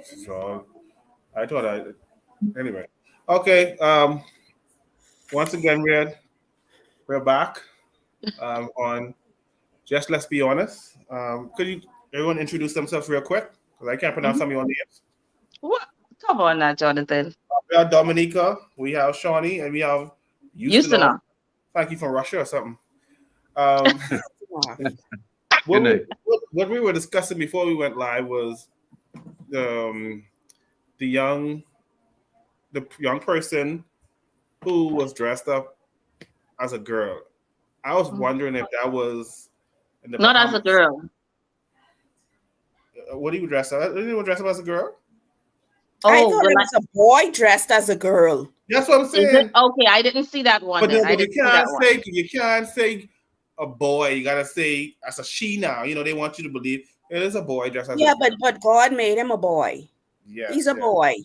So I thought anyway. Okay. Once again, we're back on Just Let's Be Honest. Could you everyone introduce themselves real quick? Because I can't pronounce Mhm. some of your names. What? Come on now, Jonathan. We have Dominica, we have Shawnee, and we have Used to Houston. know. Thank you from Russia or something. Um, Good what we night. what we were discussing before we went live was um, the young person who was dressed up as a girl. I was wondering if that was in the Not as a Bahamas. girl. What do you dress up? Did anyone dress up as a girl? I Oh, thought well, it was a boy dressed as a girl. That's what I'm is it? saying. Okay, I didn't see that one But then. no, I but didn't see that one. you can't say a boy. You gotta say as a she now. You know they want you to believe it is a boy dressed as a Yeah, girl. but God made him a boy. He's Yes, a yes. boy.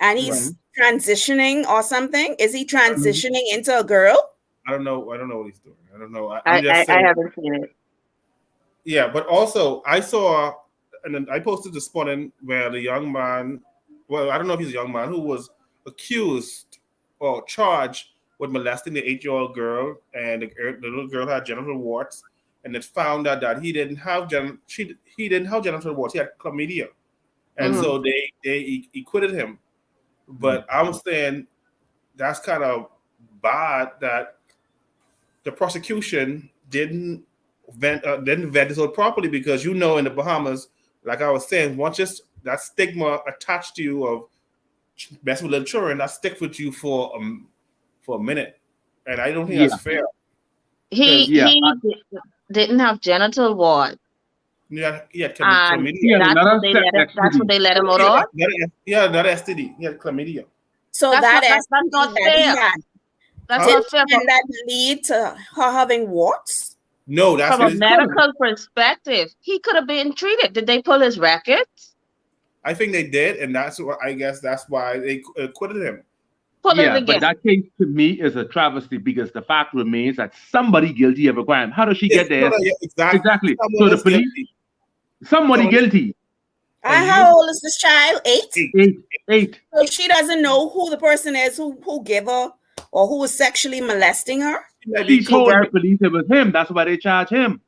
And Right. he's transitioning or something. Is he Um, transitioning into a girl? I don't know. I don't know what he's doing. I don't know. I, I'm just I saying. haven't seen it. Yeah, but also I saw, and then I posted this morning where the young man, well, I don't know if he's a young man who was accused or charged with molesting the 8-year-old girl, and the little girl had genital warts, and it found out that he didn't have genital warts. He had chlamydia, and Hmm. so they acquitted him. But I'm saying that's kind of bad that the prosecution didn't vet this out properly, because in the Bahamas, like I was saying, once just that stigma attached to you of messing with little children, that sticks with you for a minute, and I don't think Yeah, that's fair. He Because yeah. he didn't have genital ward, he had and chlamydia. He had that's what another they set let him. That's what STD. they let him out He on. had another STD. He had chlamydia. So That's that not that's STD not that he fair. had, That's Huh? not fair can that lead to her having warts? No, that's from what a it's called. medical perspective. He could have been treated. Did they pull his records? I think they did, and that's what I guess that's why they acquitted him. Pull it Yeah, but again. that case to me is a travesty because the fact remains that somebody guilty of a crime. How does she get No, there? no, yeah, exactly. Exactly. Someone So the is police, guilty. somebody Someone is, guilty. and And you how old is this child? 8? eight. Eight. So she doesn't know who the person is who gave her or who was sexually molesting her. She might She be told the co-parent. police it was him. That's why they charge him.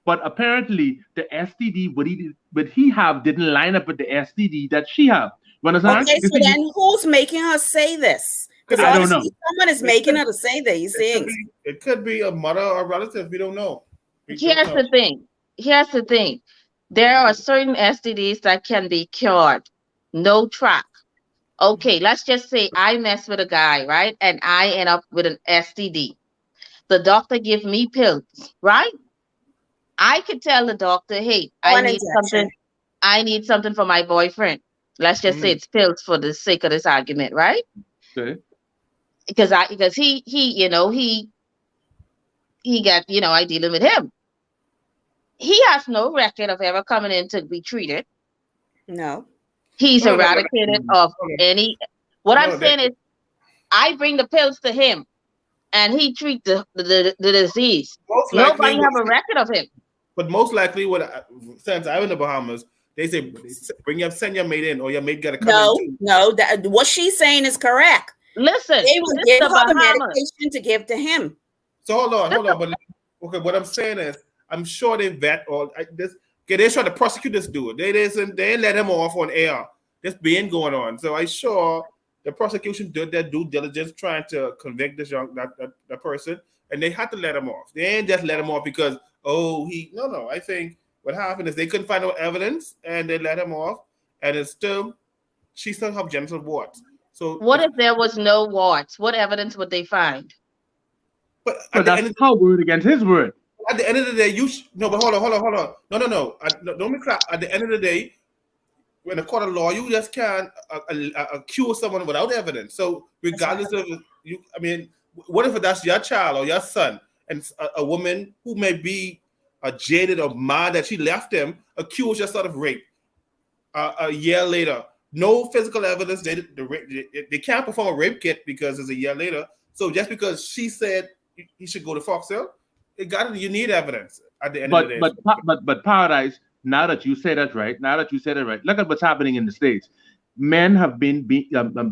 But apparently, the STD what he have didn't line up with the STD that she have. You understand? Okay, You so see, then who's making her say this? Because Could I be, don't know. obviously someone is it making could, her to say these it could things. be, it could be a mother or relative. We don't know. We don't Here's know. the thing. Here's the thing. There are certain STDs that can be cured. No track. Okay, let's just say I mess with a guy, right? And I end up with an STD. The doctor give me pills, right? I could tell the doctor, hey, Or I an need injection. something. I need something for my boyfriend. Let's just say Mm. it's pills for the sake of this argument, right? Okay. Because he got, I dealing with him. He has no record of ever coming in to be treated. No. He's No, no, no, eradicated of any. What I'm no, saying is, I bring the pills to him, and he treat the disease. most Nobody likely, have a record of him. but most likely, since I'm in the Bahamas, they say send your mate in, or your mate got to come in No, too. no. What she's saying is correct. Listen, They will this give the her the Bahamas. medication to give to him. So hold on, but okay, what I'm saying is, I'm sure they vet all this. Okay, they try to prosecute this dude. They ain't let him off on air. This being going on, so I sure the prosecution did their due diligence trying to convict this that person, and they had to let him off. They ain't just let him off because no. I think what happened is they couldn't find no evidence, and they let him off, and she still have genital warts. So, What if there was no warts? What evidence would they find? but But that's her word against his word. at the end of the day, no. But hold on. No. Don't be crap. At the end of the day, in a court of law, you just can't accuse someone without evidence. So regardless of you, I mean, what if that's your child or your son, and a woman who may be jaded or mad that she left him, accuse yourself of rape a year later? No physical evidence. They can't perform a rape kit because it's a year later. So just because she said he should go to Fox Hill, you need evidence at the end of the day. But Paradise. Now that you say that right, look at what's happening in the States. men have been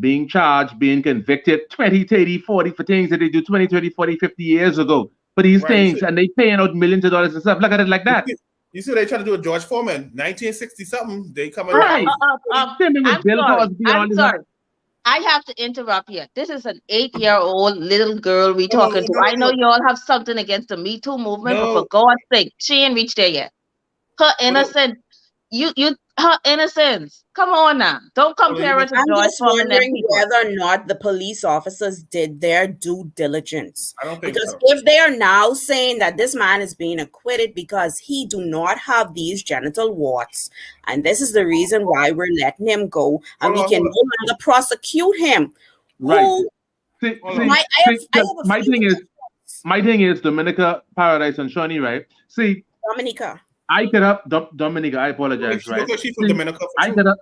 being charged, being convicted 20, 30, 40 for things that they do 20, 30, 40, 50 years ago for these Right, things, and they paying out millions of dollars and stuff. Look at it like that. You see, they try to do a George Foreman, 1960 something. They come Right. alive. Same thing with I'm Bill sorry. Cosby. all I'm this sorry. I have to interrupt here. This is an 8-year-old little girl we No, no, talking to. no, no, I know no. you all have something against the Me Too movement, but for No, God's sake, she ain't reached there yet. Her but innocence, her innocence. Come on now. Don't compare her to I'm George just Foreman and wondering people. whether or not the police officers did their due diligence. I don't think Because so. if they are now saying that this man is being acquitted because he do not have these genital warts, and this is the reason why we're letting him go, and Hold we on, can hold no longer prosecute him. Right. Who? See, Hold on. I have a my few thing is, questions. Dominica Paradise and Shawnee, right? See, Dominica. I could have Dominica. I apologize, She right? look like she's from See, Dominica for I sure. could have.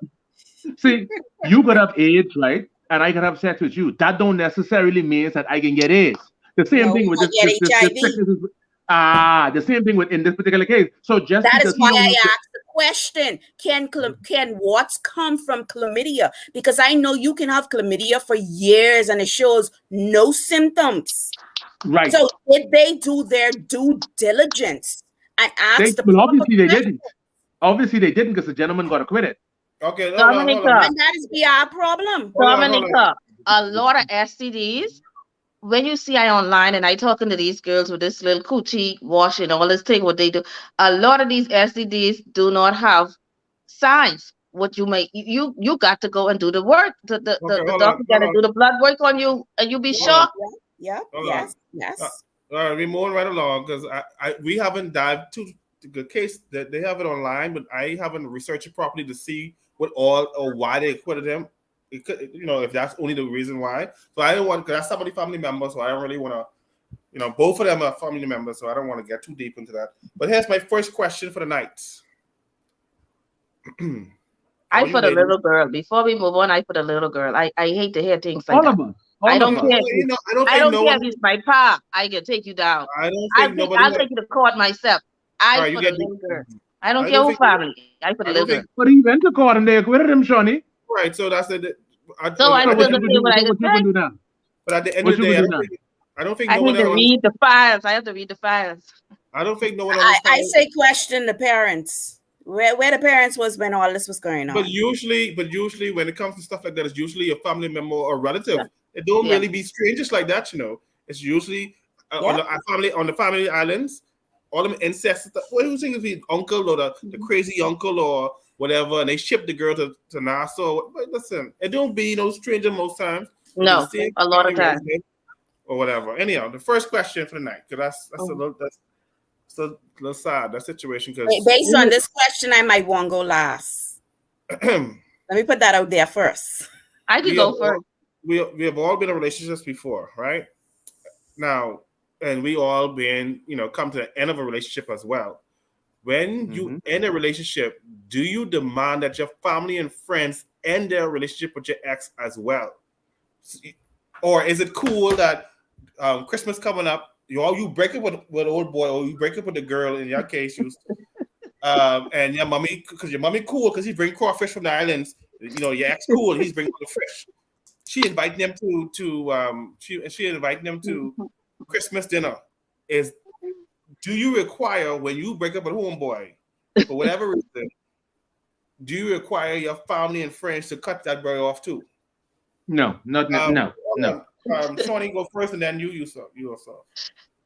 See, you could have AIDS, right? And I could have sex with you. That don't necessarily mean that I can get AIDS. The same No, thing with I get HIV. the same thing with in this particular case. So just That because is he why don't I have asked the question: Can warts come from chlamydia? Because I know you can have chlamydia for years and it shows no symptoms. right. So did they do their due diligence and ask the Well, proper obviously they questions? didn't. Obviously they didn't because the gentleman got acquitted. Okay, hold on. Dominica, And that is be our problem. Hold on. Dominica, a lot of STDs. When you see I online and I talking to these girls with this little coochie washing, all this thing, what they do, a lot of these STDs do not have signs. What you may you got to go and do the work. The Okay, hold doctor on. got to do the blood work on you, and you be Hold on. shocked. Yeah. Hold Yes. on. Yes. All right, we're moving right along because we haven't dived to the case that they have it online, but I haven't researched it properly to see what all or why they acquitted him. It could, if that's only the reason why. So I don't want, because that's somebody family member, so I don't really want to, both of them are family members, so I don't want to get too deep into that. But here's my first question for the night. I put a little girl. Before we move on, I put a little girl. I hate to hear things like All that. of us. I don't All of us. care. I don't care if it's my pa. I can take you down. I don't think nobody. I'll take you to court myself. I Alright, put you a get little the- girl. I don't I care don't who think- family. I put a I little don't girl. think, But he went to court and they acquitted him, Shawnee. right, so that's it. So I So still what gonna you say what I gonna can say. do now? But at the end What of the you day, gonna do now? I don't think I no need one to else. read the files. I have to read the files. I don't think no one I understands. say question the parents. Where the parents was when all this was going on. But usually, when it comes to stuff like that, it's usually a family member or relative. It don't Yeah. really be strangers like that, It's usually on the family islands, all them incest stuff. What do you think is the uncle or the crazy uncle or whatever, and they ship the girl to Nassau? But listen, it don't be no stranger most times. No, a lot of times. Or whatever. Anyhow, the first question for the night, because that's a little sad, that situation. Because based on this question, I might want to go last. Let me put that out there first. I could go first. We have all been in relationships before, right? Now, and we all been, come to the end of a relationship as well. When you end a relationship, do you demand that your family and friends end their relationship with your ex as well? Or is it cool that Christmas coming up, you break up with old boy, or you break up with the girl, in your case, and your mommy, because your mommy cool, because he bring crawfish from the islands, your ex cool, he's bringing the fish. She inviting them she inviting them to Christmas dinner. Do you require, when you break up with a homeboy, for whatever reason, do you require your family and friends to cut that boy off too? No. Shawnee, go first, and then you also.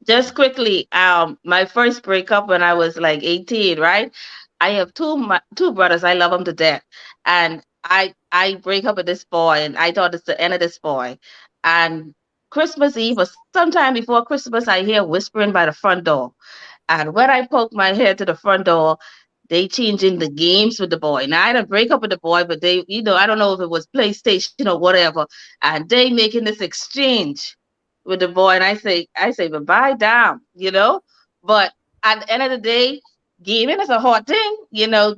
Just quickly, my first breakup when I was like 18, right? I have two brothers. I love them to death, and I break up with this boy, and I thought it's the end of this boy. And Christmas Eve or sometime before Christmas, I hear whispering by the front door, and when I poke my head to the front door, they changing the games with the boy. Now I didn't break up with the boy, but they, I don't know if it was PlayStation or whatever, and they making this exchange with the boy, and I say, but bye down, But at the end of the day, gaming is a hard thing,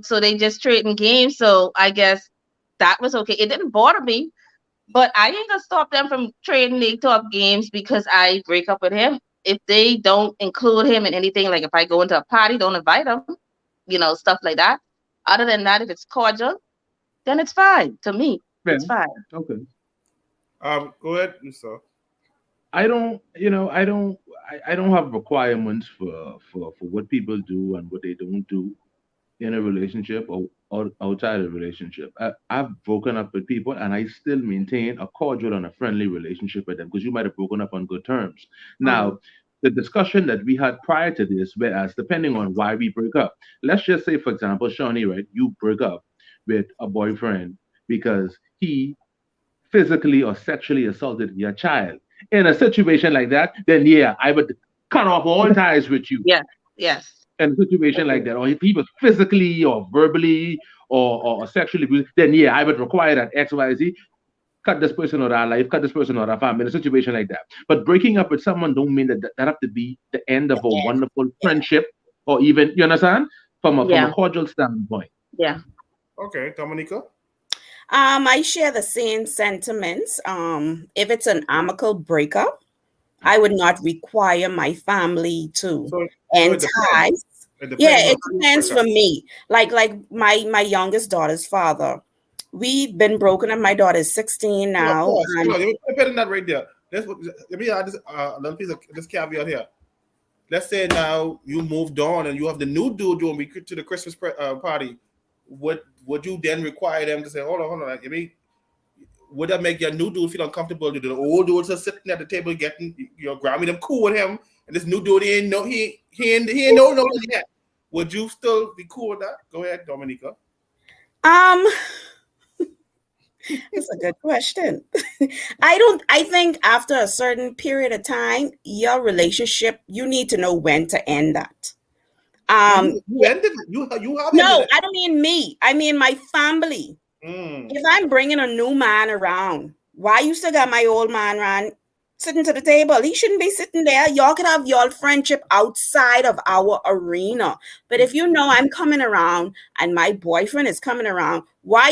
So they just trading games. So I guess that was okay. It didn't bother me, but I ain't gonna stop them from trading their top games because I break up with him. If they don't include him in anything, like if I go into a party, don't invite him, stuff like that. Other than that, if it's cordial, then it's fine to me. It's Fair. fine. Okay. Go ahead, Lisa. I don't, I don't have requirements for what people do and what they don't do in a relationship or outside a relationship. I've broken up with people and I still maintain a cordial and a friendly relationship with them because you might have broken up on good terms. Now, the discussion that we had prior to this, whereas depending on why we break up, let's just say, for example, Shawnee, right, you break up with a boyfriend because he physically or sexually assaulted your child. In a situation like that, then yeah, I would cut off all ties with you. Yeah. Yes. In a situation like that, or if he was physically or verbally or sexually abused, then yeah, I would require that X, Y, Z. Cut this person out of our life, cut this person out of our family in a situation like that. But breaking up with someone don't mean that have to be the end of a wonderful friendship or even, you understand? From a cordial standpoint. Yeah. Okay, Dominica. I share the same sentiments. If it's an amicable breakup, I would not require my family to end ties. It depends for me. Like my youngest daughter's father. We've been broken up. My daughter's 16 now. Depending that right there. Let me add this another piece of this caveat here. Let's say now you moved on and you have the new dude doing to the Christmas party. Would you then require them to say, hold on? Would that make your new dude feel uncomfortable? The old dudes are sitting at the table getting, grabbing them cool with him, and this new dude he ain't no yet. Would you still be cool with that? Go ahead, Dominica. That's a good question. I think after a certain period of time, your relationship, you need to know when to end that. You ended it. You have no, I don't mean me. I mean my family. If I'm bringing a new man around, why you still got my old man around sitting to the table? He shouldn't be sitting there. Y'all could have your friendship outside of our arena. But if you know I'm coming around and my boyfriend is coming around, why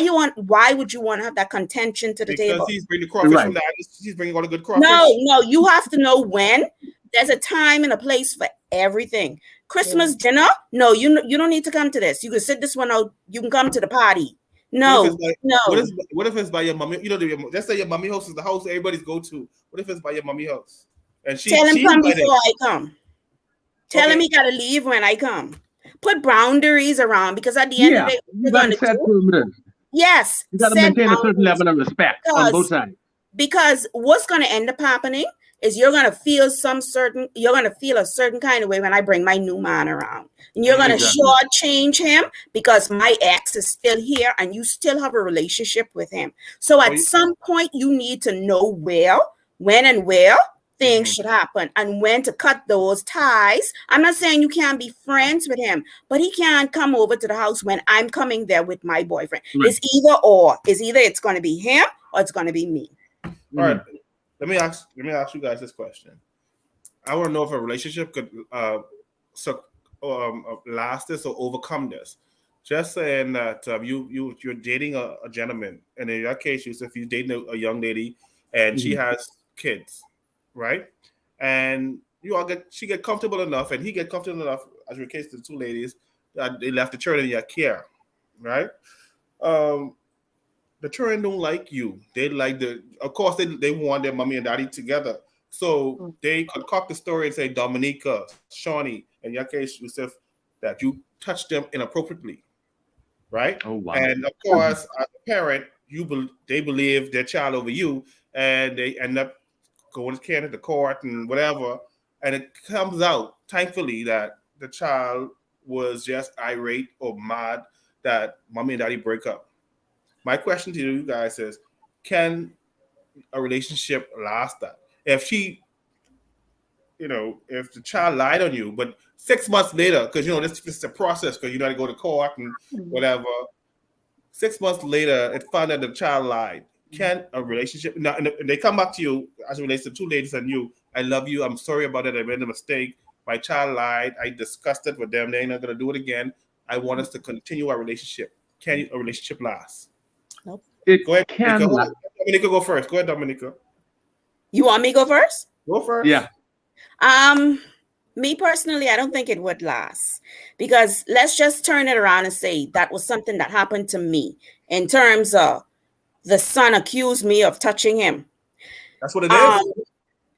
would you want to have that contention to the table? Because he's bringing the crawfish from that. He's bringing all the good crawfish. No, you have to know when. There's a time and a place for everything. Christmas dinner? No, you don't need to come to this. You can sit this one out. You can come to the party. No. What if it's by your mommy? Let's say your mommy house is the house everybody's go to. What if it's by your mommy house? And tell him come before I come. Tell him he gotta leave when I come. Put boundaries around because at the end of the day, you gotta set perimeters. Yes, you gotta maintain a certain level of respect on both sides. Because what's gonna end up happening is you're gonna feel a certain kind of way when I bring my new man around. And you're gonna shortchange him because my ex is still here and you still have a relationship with him. So at some point you need to know when and where things should happen and when to cut those ties. I'm not saying you can't be friends with him, but he can't come over to the house when I'm coming there with my boyfriend. Right. It's either or. It's gonna be him or it's gonna be me. All right. Let me ask you guys this question. I want to know if a relationship could last this or overcome this. Just saying that you're dating a gentleman, and in your case, if you're dating a young lady and she has kids, right? And she get comfortable enough, and he get comfortable enough, as your case, the two ladies, that they left the children in your care, right? The children don't like you. They like of course, they want their mommy and daddy together. So they concoct the story and say, Dominica, Shawnee, in your case, Yusuf, that you touched them inappropriately, right? Oh, wow. And of course, as a parent, they believe their child over you, and they end up going to court and whatever. And it comes out, thankfully, that the child was just irate or mad that mommy and daddy break up. My question to you guys is, can a relationship last that? If if the child lied on you, but 6 months later, because, this is a process, because you got to go to court and whatever. 6 months later, it found that the child lied. Can a relationship, now, and they come back to you as it relates to two ladies and you, I love you, I'm sorry about it, I made a mistake, my child lied, I discussed it with them, they're not going to do it again, I want us to continue our relationship. Can a relationship last? Nope. Go ahead, Dominica, go first. Go ahead, Dominica. You want me to go first? Go first. Yeah. Me personally, I don't think it would last, because let's just turn it around and say that was something that happened to me in terms of the son accused me of touching him. That's what it is.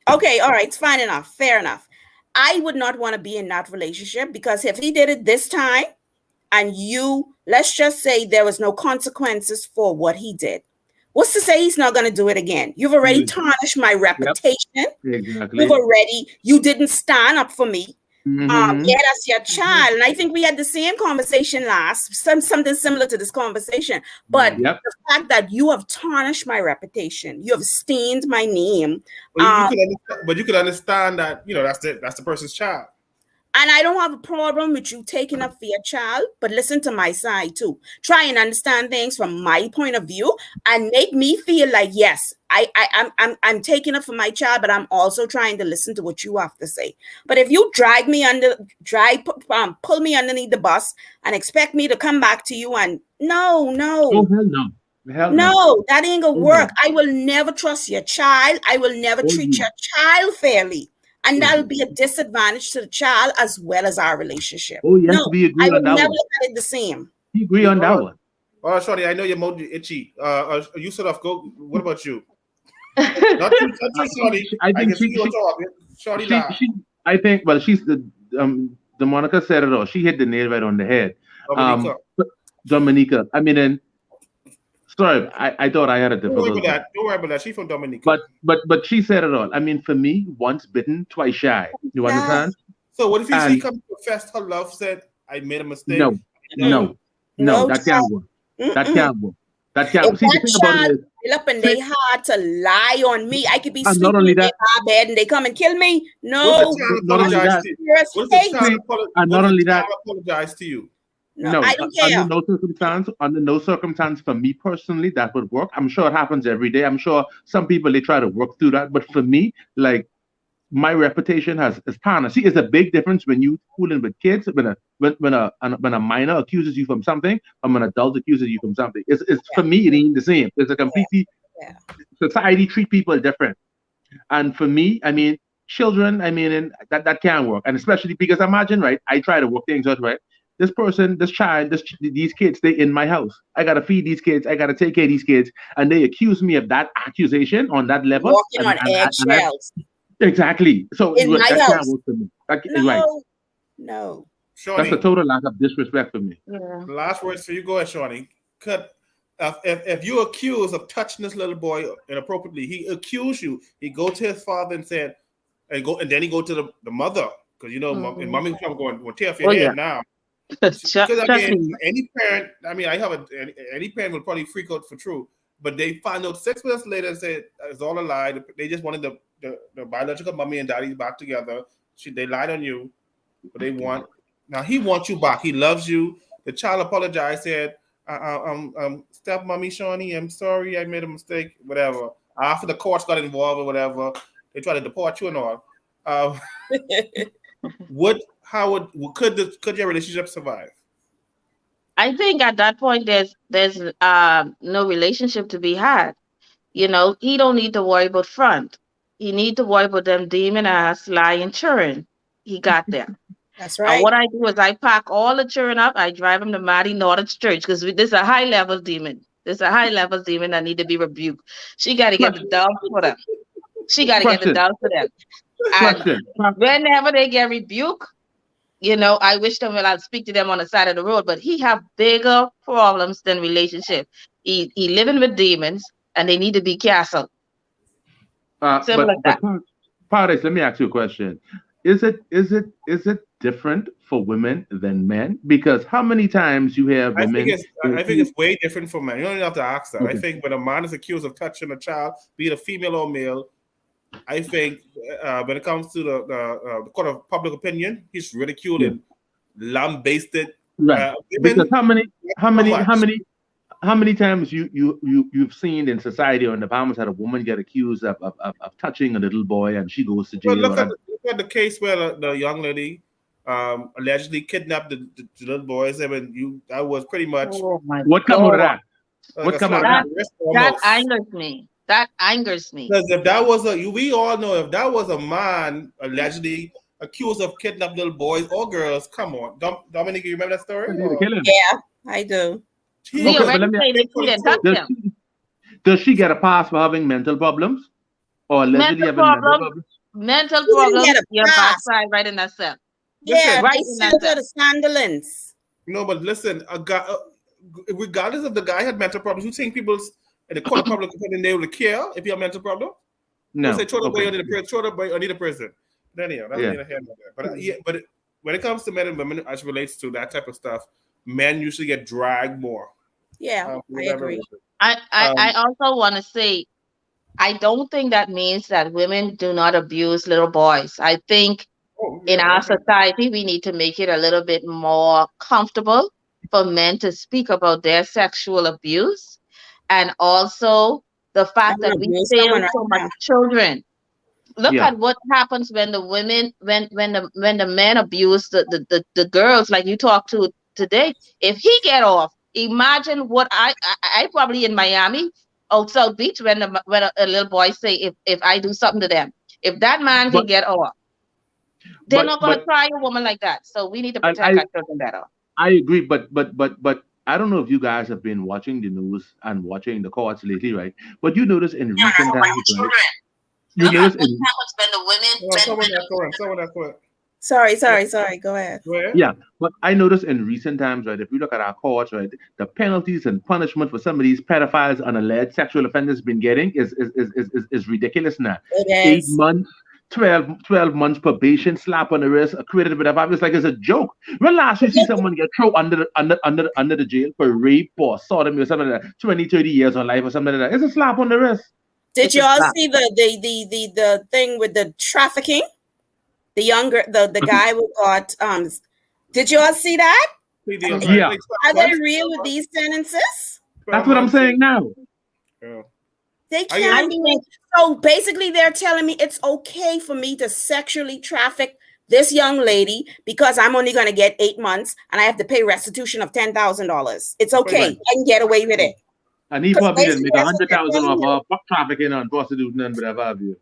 Okay, all right, it's fine enough, fair enough. I would not want to be in that relationship because if he did it this time and let's just say there was no consequences for what he did. What's to say he's not going to do it again? You've already tarnished my reputation. Exactly. You didn't stand up for me. Mm-hmm. Yeah, that's your child. And I think we had the same conversation something similar to this conversation. But the fact that you have tarnished my reputation, you have stained my name. But you could understand that, that's the person's child. And I don't have a problem with you taking up for your child, but listen to my side too. Try and understand things from my point of view and make me feel like, yes, I'm taking up for my child, but I'm also trying to listen to what you have to say. But if you pull me underneath the bus and expect me to come back to you and no. Oh, hell no. No, that ain't gonna work. I will never trust your child. I will never treat your child fairly. And that'll be a disadvantage to the child as well as our relationship. Oh, yes, we agree I on would that never one. look at it the same. We agree on that one. Oh, Shorty, I know your mouth itchy. You sort of go. What about you? Not you, Shorty. I think Shorty. I think. Well, she's the Monica said it all. She hit the nail right on the head. Dominica. I mean, and sorry, I thought I had a difficult. Don't worry about that. She's from Dominica. But she said it all. I mean, for me, once bitten, twice shy. You understand? So what if she comes to confess her love, said, I made a mistake? No, that can't work. That can't work. That can't. If that child up and they hard to lie on me, I could be sleeping in my bed and they come and kill me. No. Not only that. And not only that. Apologize to you. No, I don't care. Under no circumstance, for me personally, that would work. I'm sure it happens every day. I'm sure some people, they try to work through that. But for me, like, my reputation is tarnished. See, it's a big difference when you fooling with kids, when a minor accuses you from something, or when an adult accuses you from something. It's for me, it ain't the same. It's a completely society treat people different. And for me, I mean, children, I mean, and that can't work. And especially because imagine, right? I try to work things out, right? This person, this child, these kids, they in my house. I gotta feed these kids. I gotta take care of these kids, and they accuse me of that accusation on that level. Walking on eggshells. Exactly. So in my house. Can't work for me. No. Shorty, that's a total lack of disrespect for me. Yeah. Last words for you. Go ahead, Shorty. If you accuse of touching this little boy inappropriately, he accused you. He go to his father and said, and then he go to the mother, because and mommy's going to tear off your head now. Because I mean, any parent, any parent would probably freak out for true, but they find out 6 months later and say it's all a lie. They just wanted the biological mommy and daddy back together. They lied on you, but now he wants you back. He loves you. The child apologized, said, step mommy Shawnee, I'm sorry, I made a mistake, whatever. After the courts got involved or whatever, they tried to deport you and all. Could your relationship survive? I think at that point there's no relationship to be had. He don't need to worry about front. He need to worry about them demon ass lying children. He got there. That's right. And what I do is I pack all the children up. I drive them to Maddie Northern Church because this is a high level demon. There's a high level demon that need to be rebuked. She got to get the dog for them. And whenever they get rebuked, I wish them well. I'll speak to them on the side of the road. But he have bigger problems than relationship. He living with demons, and they need to be castled. Simple like that. Paradise, let me ask you a question. Is it different for women than men? Because how many times you have women? I think it's way different for men. You don't even have to ask that. Okay. I think when a man is accused of touching a child, be it a female or male, I think when it comes to the court of public opinion, he's ridiculed and lambasted. Right. Because how many times you've seen in society or in the Bahamas had a woman get accused of touching a little boy and she goes to jail? Look at the case where the young lady allegedly kidnapped the little boys. I mean, that was pretty much. What come out of that? What come out of that? That angers me. That angers me. Because if that was we all know if that was a man allegedly accused of kidnapping little boys or girls, come on, Dominic, you remember that story? Yeah, I do. Does she get a pass for having mental problems or allegedly Mental having mental problem, problems? mental You didn't problems, get a your pass. backside right in that cell. Yeah, Right they in that sent cell. her to Sandilands. No, but listen, a guy, regardless if the guy had mental problems, you think people in the court of public opinion they will care if you have mental problem? No. Say throw the boy Okay. under the prison, throw the boy under the prison. Then yeah, that's Yeah. neither here nor there. But yeah, but when it comes to men and women, as relates to that type of stuff, men usually get dragged more. Yeah, for I whatever agree. reason. I also want to say, I don't think that means that women do not abuse little boys. I think Oh, in yeah, our okay. society, we need to make it a little bit more comfortable for men to speak about their sexual abuse, and also the fact that we abuse fail someone right so much now. children. Look Yeah. at what happens when the women, when the men abuse the girls, like you talked to today. If he get off, imagine what I probably in Miami, out South Beach, when a little boy say, if I do something to them, if that man can But- get off, they're but- not going to but- try a woman like that. So we need to I- protect our children better. I agree, but I don't know if you guys have been watching the news and watching the courts lately, right? But you notice in recent times, right? You notice in when the women, Oh, someone that quit. Sorry. Go ahead. Where? yeah, but I noticed in recent times, right? If you look at our courts, right, the penalties and punishment for some of these pedophiles and alleged sexual offenders been getting is ridiculous now. It 8 is. months, 12 months probation, slap on the wrist, accredited whatever. It's like it's a joke. When last you see someone get thrown under the jail for rape or sodomy or something like that, 20, 30 years on life or something like that? It's a slap on the wrist. Did It's you a all slap. see the thing with the trafficking? The guy who got did you all see that? Yeah. Are they real with these sentences? That's what I'm saying now. Yeah. They I can't be. So basically, they're telling me it's okay for me to sexually traffic this young lady because I'm only going to get 8 months and I have to pay restitution of $10,000. It's okay. Right. I can get away with it. And he 'Cause probably didn't make basically that's what they're 100,000 telling off trafficking and prostitution and whatever have you.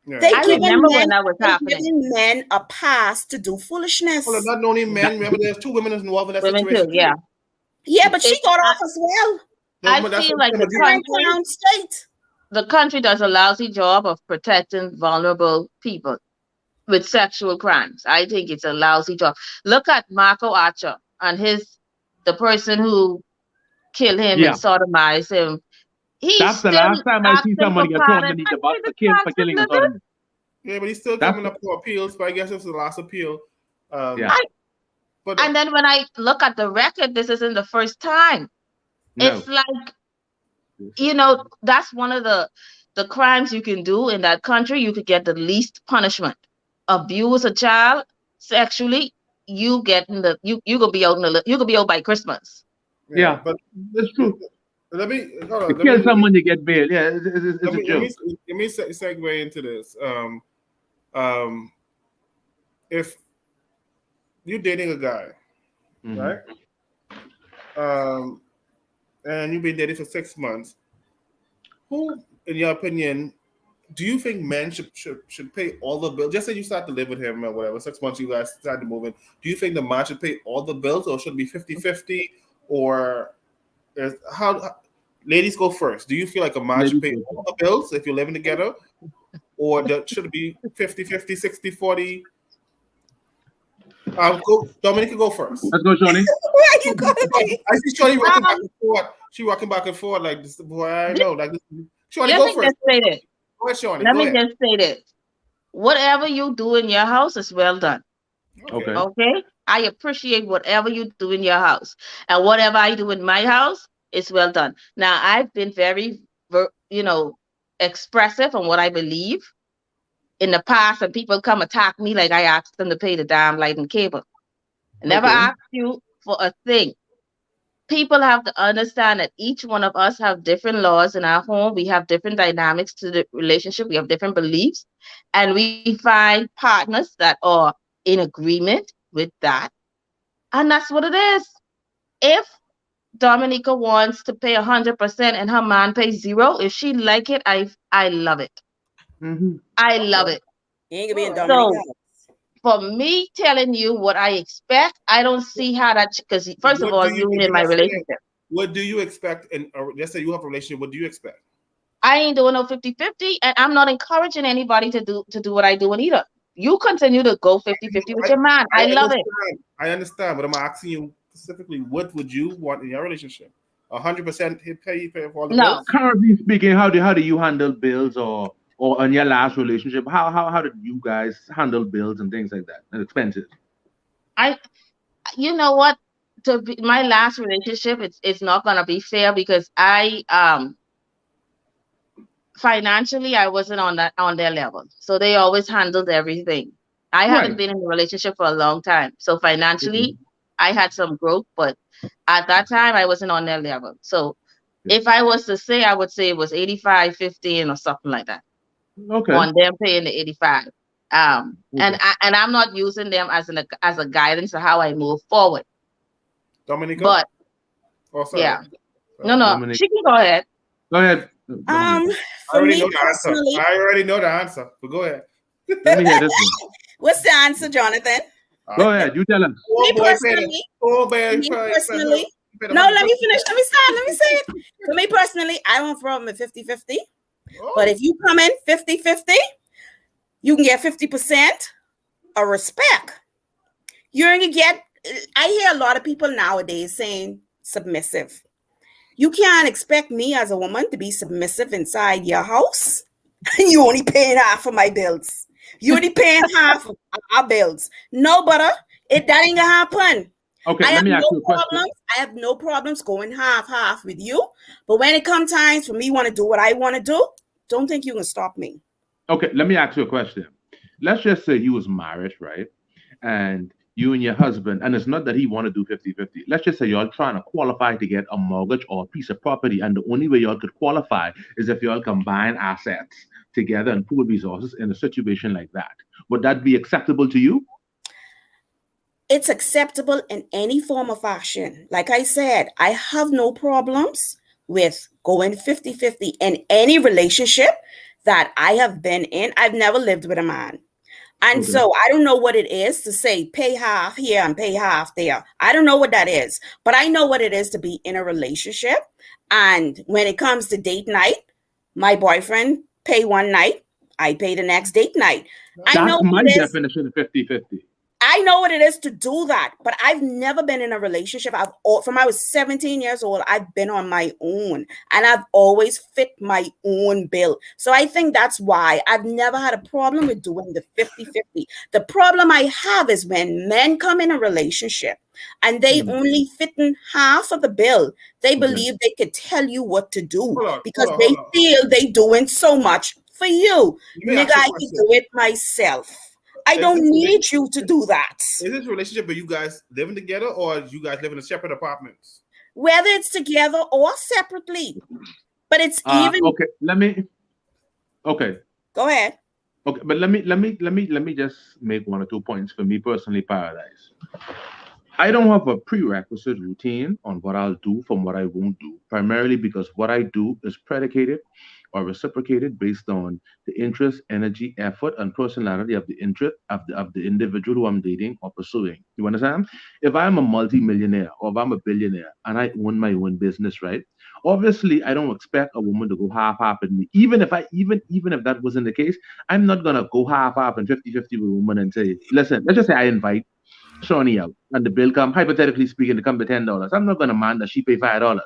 Yeah. They I giving remember men, when that was they happening. giving men a pass to do foolishness. Well, not only men. Remember, there's 2 women involved in that Women situation. too, yeah. Yeah, but she It's got not- off as well. I But that's feel what- like the but you- Right country, down state. the country does a lousy job of protecting vulnerable people with sexual crimes. I think it's a lousy job. Look at Marco Archer and the person who killed him Yeah. and sodomized him. He's That's the still last time I see asking someone for get thrown pardon. underneath the I bus think for the killing chances and of sodomy. Yeah, but he's still That's- coming up for appeals. But I guess it's the last appeal. Yeah. But And then when I look at the record, this isn't the first time. No. It's like, you know, that's one of the crimes you can do in that country. You could get the least punishment. Abuse a child sexually, you gonna be out you could be out by Christmas. Yeah. But That's true. let me hold on. You kill someone, you get bail. Yeah, it's Let a me, joke. let me segue into this. If you're dating a guy, Mhm. right? And you've been dating for 6 months, who, in your opinion, do you think men should pay all the bills? Just say you start to live with him or whatever, 6 months you guys start to move in. Do you think the man should pay all the bills, or should it be 50-50? Or how ladies go first? Do you feel like a man should pay Ladies go all the bills if you're living together? Or should it be 50-50, 60-40? Dominic, you go first. Let's go, Johnny. Where you going? I see Shorty rocking back and forth. She rocking back and forth like this. Boy, I know. Like this. Shorty, Let go me first. just say this. Go ahead, Shorty. Let Go me ahead. just say this. Whatever you do in your house is well done. Okay. Okay? I appreciate whatever you do in your house. And whatever I do in my house is well done. Now, I've been very, expressive on what I believe in the past, and people come attack me like I asked them to pay the damn light and cable. I never Okay. asked you for a thing. People have to understand that each one of us have different laws in our home. We have different dynamics to the relationship. We have different beliefs. And we find partners that are in agreement with that. And that's what it is. If Dominica wants to pay 100% and her man pays 0, if she like it, I love it. Mhm. I love it. You ain't gonna be in So, Dominica. for me telling you what I expect, I don't see how that, because first of What all, do you you're think in my you're not saying? relationship. What do you expect? And let's say you have a relationship. What do you expect? I ain't doing no 50-50, and I'm not encouraging anybody to do what I do either. You continue to go 50-50 with your man. I love it. I understand, but I'm asking you specifically, what would you want in your relationship? 100% he pay for all the bills? Currently speaking, how do you handle bills or in your last relationship? How did you guys handle bills and things like that and expenses? You know what? My last relationship, it's not gonna be fair because I financially I wasn't on their level, so they always handled everything. I haven't been in a relationship for a long time, so financially I had some growth, but at that time I wasn't on their level. So if I was to say, I would say it was 85-15 or something like that. Okay. On them paying the 85. And I'm not using them as a guidance for how I move forward. Dominica? But yeah. No, Dominique. She can go ahead. Go ahead. For me personally, I already know the answer, but go ahead. Let me hear this one. What's the answer, Jonathan? Go ahead, you tell us. Me personally, no, let me finish. Let me start. Let me say it. For me personally, I don't have a problem with 50-50. But if you come in 50-50, you can get 50% of respect. You're going to get, I hear a lot of people nowadays saying submissive. You can't expect me as a woman to be submissive inside your house. You only paying half of my bills. You only paying half of our bills. No, butter, that ain't gonna happen. Okay, let me ask you a question. I have no problems going half with you. But when it comes times for me want to do what I want to do, don't think you can stop me. Okay, let me ask you a question. Let's just say you was married, right? And you and your husband, and it's not that he want to do 50-50. Let's just say y'all trying to qualify to get a mortgage or a piece of property, and the only way y'all could qualify is if y'all combine assets together and pool resources in a situation like that. Would that be acceptable to you? It's acceptable in any form of fashion. Like I said, I have no problems with going 50-50 in any relationship that I have been in. I've never lived with a man. And so I don't know what it is to say pay half here and pay half there. I don't know what that is, but I know what it is to be in a relationship. And when it comes to date night, my boyfriend pay one night, I pay the next date night. That's my definition of 50-50. I know what it is to do that, but I've never been in a relationship. From I was 17 years old, I've been on my own, and I've always fit my own bill. So I think that's why I've never had a problem with doing the 50-50. The problem I have is when men come in a relationship and they only fit in half of the bill. They believe they could tell you what to do because they feel they doing so much for you. Nigga, I can do it myself. I don't need you to do that. Is this relationship, are you guys living together or you guys live in separate apartments? Whether it's together or separately. But it's even Okay. Go ahead. Okay, but let me just make one or two points for me personally, Paradise. I don't have a prerequisite routine on what I'll do from what I won't do, primarily because what I do is predicated or reciprocated based on the interest, energy, effort, and personality of the individual who I'm dating or pursuing. You understand? If I'm a multi-millionaire or if I'm a billionaire and I own my own business, right? Obviously, I don't expect a woman to go half-half with me. Even if that wasn't the case, I'm not gonna go half-half and 50-50 with a woman and say, listen, let's just say I invite Shawnee out and the bill come, hypothetically speaking, to come to $10. I'm not gonna demand that she pay $5.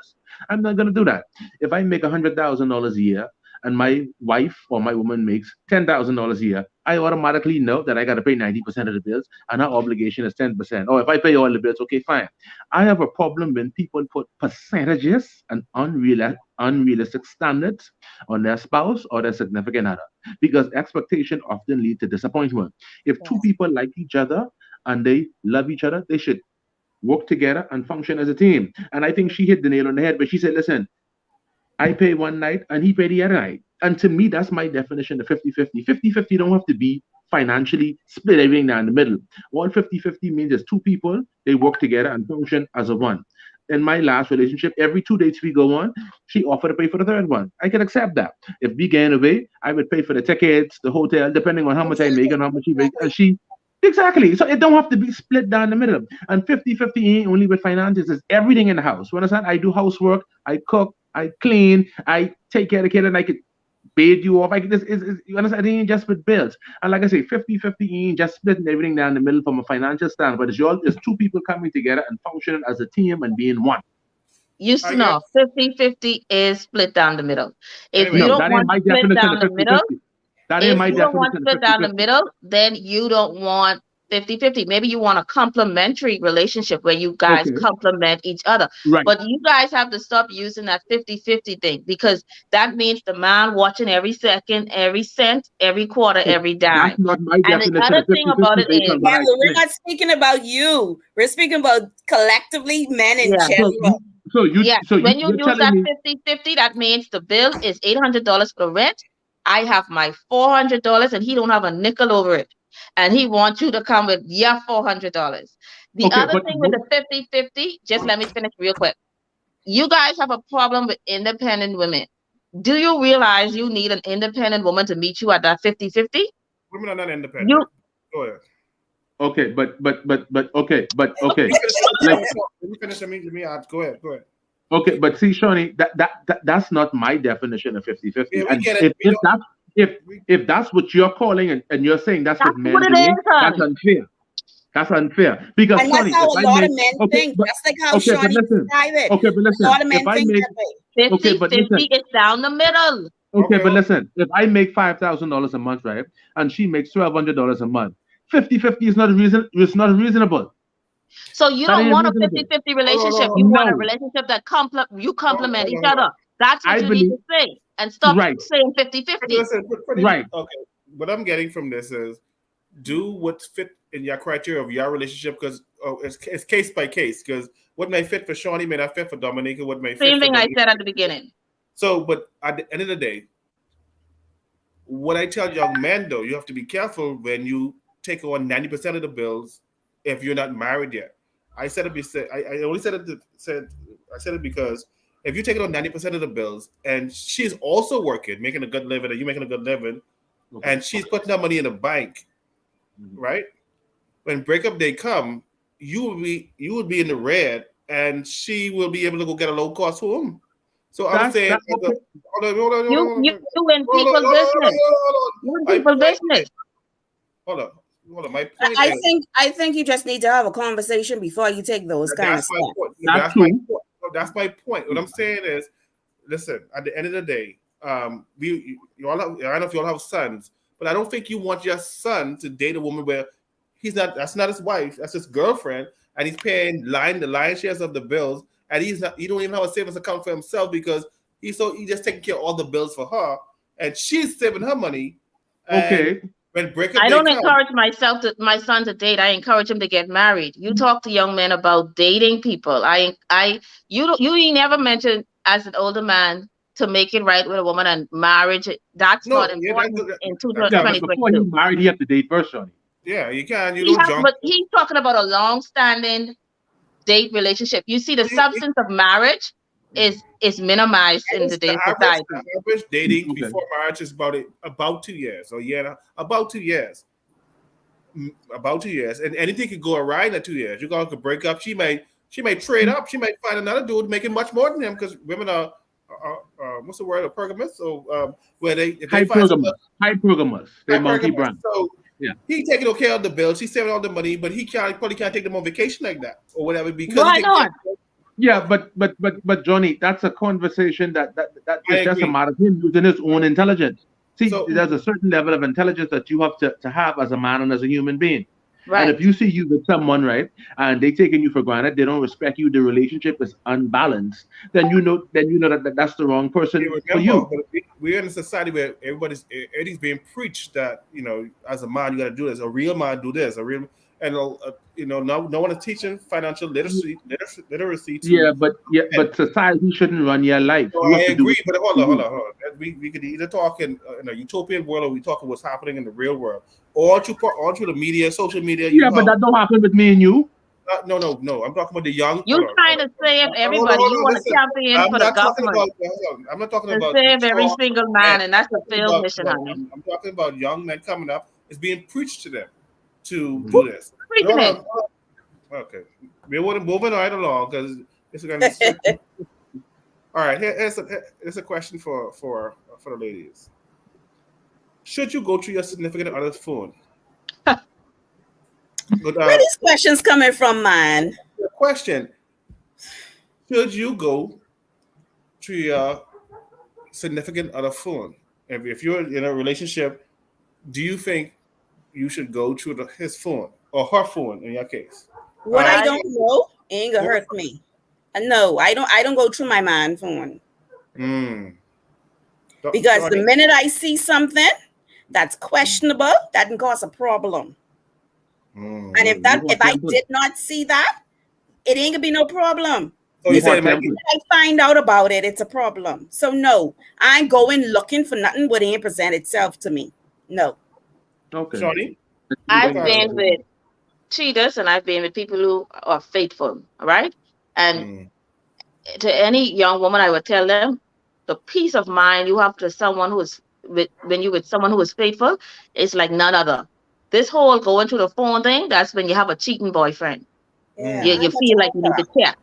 I'm not gonna do that. If I make $100,000 a year and my wife or my woman makes $10,000 a year, I automatically know that I got to pay 90% of the bills and her obligation is 10%. Or if I pay all the bills, okay, fine. I have a problem when people put percentages and unrealistic standards on their spouse or their significant other, because expectation often leads to disappointment. If two people like each other and they love each other, they should work together and function as a team. And I think she hit the nail on the head, but she said, listen, I pay one night and he pay the other night. And to me, that's my definition of 50-50. 50-50 don't have to be financially split everything down the middle. All 50-50 means there's two people, they work together and function as a one. In my last relationship, every 2 dates we go on, she offered to pay for the third one. I can accept that. If we get away, I would pay for the tickets, the hotel, depending on how much I make and how much she makes. And Exactly. So it don't have to be split down the middle. And 50-50 ain't only with finances, it's everything in the house. You understand? I do housework, I cook, I clean, I take care of the kid, and I can bathe you off. I can you understand? It ain't just with bills. And like I say, 50-50 ain't just splitting everything down the middle from a financial standpoint. It's two people coming together and functioning as a team and being one. You know, 50-50 is split down the middle. If Anyway, you No, don't that ain't want my split definition down of the middle, 50-50. That ain't if my you don't want definition of split down the 50-50. middle, then you don't want 50-50. Maybe you want a complementary relationship where you guys Okay. complement each other. Right. But you guys have to stop using that 50-50 thing, because that means the man watching every second, every cent, every quarter, every That's dime. not my And the definition other of thing about 50-50 it based is, on what I Amber, we're explained. not speaking about you. We're speaking about collectively men in yeah. general. Yes, when you You're use telling that me 50-50, that means the bill is $800 for the rent. I have my $400 and he don't have a nickel over it. And he wants you to come with your $400. The okay, other but thing with the 50-50, just let me finish real quick. You guys have a problem with independent women. Do you realize you need an independent woman to meet you at that 50-50? Women are not independent. You Go ahead. okay, but okay. Let Like me finish. Let me add. Go ahead. okay, but see, Shawnee, that's not my definition of 50-50. Yeah, we And get it. if that's what you're calling and you're saying that's what men what it doing, is, that's honey. unfair. That's unfair. Because And Shawnee, that's how if a I lot make of men okay, think. but That's like how okay, but Shawnee listen. described it. Okay, but A listen. lot of If men I think make that way. 50-50 okay, but listen. is down the middle. Okay, Okay, but listen, if I make $5,000 a month, right, and she makes $1,200 a month, 50-50 is not reason. It's not reasonable. So you That don't ain't want a reasonable. 50-50 relationship. Hold You want a No, relationship that complement each on. other. That's what I you need believe to say. And stop right, saying 50-50. Listen, right. okay. What I'm getting from this is do what's fit in your criteria of your relationship, because it's case by case. Because what may fit for Shawnee may not fit for Dominica. What may fit Same for thing I Dominica. said at the beginning. So, but at the end of the day, what I tell young men though, you have to be careful when you take on 90% of the bills if you're not married yet. I said it. I only said it because if you take on 90% of the bills and she's also working, making a good living, and you making a good living, Okay. and she's putting that money in the bank, right? When breakup day come, you would be in the red, and she will be able to go get a low cost home. So I'm saying, okay. hold on. You in people business. You in people business. Hold on. My point I think you just need to have a conversation before you take those kind of steps. That's true. That's my point. What I'm saying is, listen. At the end of the day, you all have, I don't know if you all have sons, but I don't think you want your son to date a woman where that's not his wife, that's his girlfriend, and he's paying the lion's shares of the bills, and he don't even have a savings account for himself because he just taking care of all the bills for her, and she's saving her money. Okay. When breakup I day don't comes, encourage my son to date. I encourage him to get married. You talk to young men about dating people. You ain't never mentioned as an older man to make it right with a woman and marriage. That's not important in Yeah, but before you 2022. married, you have to date first, Shawnee. Yeah, you can. You don't jump. But he's talking about a long-standing date relationship. You see, the substance of marriage is minimized in today's society. The average dating Okay. before marriage is about 2 years. Or about 2 years. About 2 years, and anything could go awry in that 2 years. You guys could break up. She may trade up. She might find another dude making much more than him, because women are what's the word? Pergamous. So where Hypergamous. They're multi-brand. So yeah, he taking care of the bills. She's saving all the money, but he probably can't take them on vacation like that or whatever because why not? Yeah, but Johnny, that's a conversation that is just a matter of him using his own intelligence. See, there's a certain level of intelligence that you have to have as a man and as a human being. Right. And if you see you with someone, right, and they taking you for granted, they don't respect you, the relationship is unbalanced, then you know that that's the wrong person for you. We're in a society where everybody's being preached that, as a man you got to do this, a real man do this, no one is teaching financial literacy. But society shouldn't run your life. So I agree, but hold on. We could either talk in a utopian world, or we talk what's happening in the real world, or through the media, social media. But that don't happen with me and you. No. I'm talking about the young. You're trying to save everybody. You want to champion for the government. I'm not talking about save every single man, and that's a failed mission, honey. I'm talking about young men coming up. It's being preached to them to do this. Freaking it. Okay, we're moving right along because it's going to be. All right, here's a question for the ladies. Should you go through your significant other's phone? Where these questions coming from, man? The question: should you go through your significant other phone? If you're in a relationship, do you think you should go through his phone or her phone in your case? What I don't know ain't gonna hurt me. No, I don't go through my man phone. Because the minute I see something that's questionable, that can cause a problem. And if I did not see that, it ain't gonna be no problem. So you said I find out about it, it's a problem. So no, I'm going looking for nothing what ain't present itself to me. No. Okay. Shorty? I've been with cheaters and I've been with people who are faithful, right? And to any young woman, I would tell them the peace of mind you have to someone who is when you're with someone who is faithful is like none other. This whole going through the phone thing, that's when you have a cheating boyfriend. Yeah. You feel like you need to check.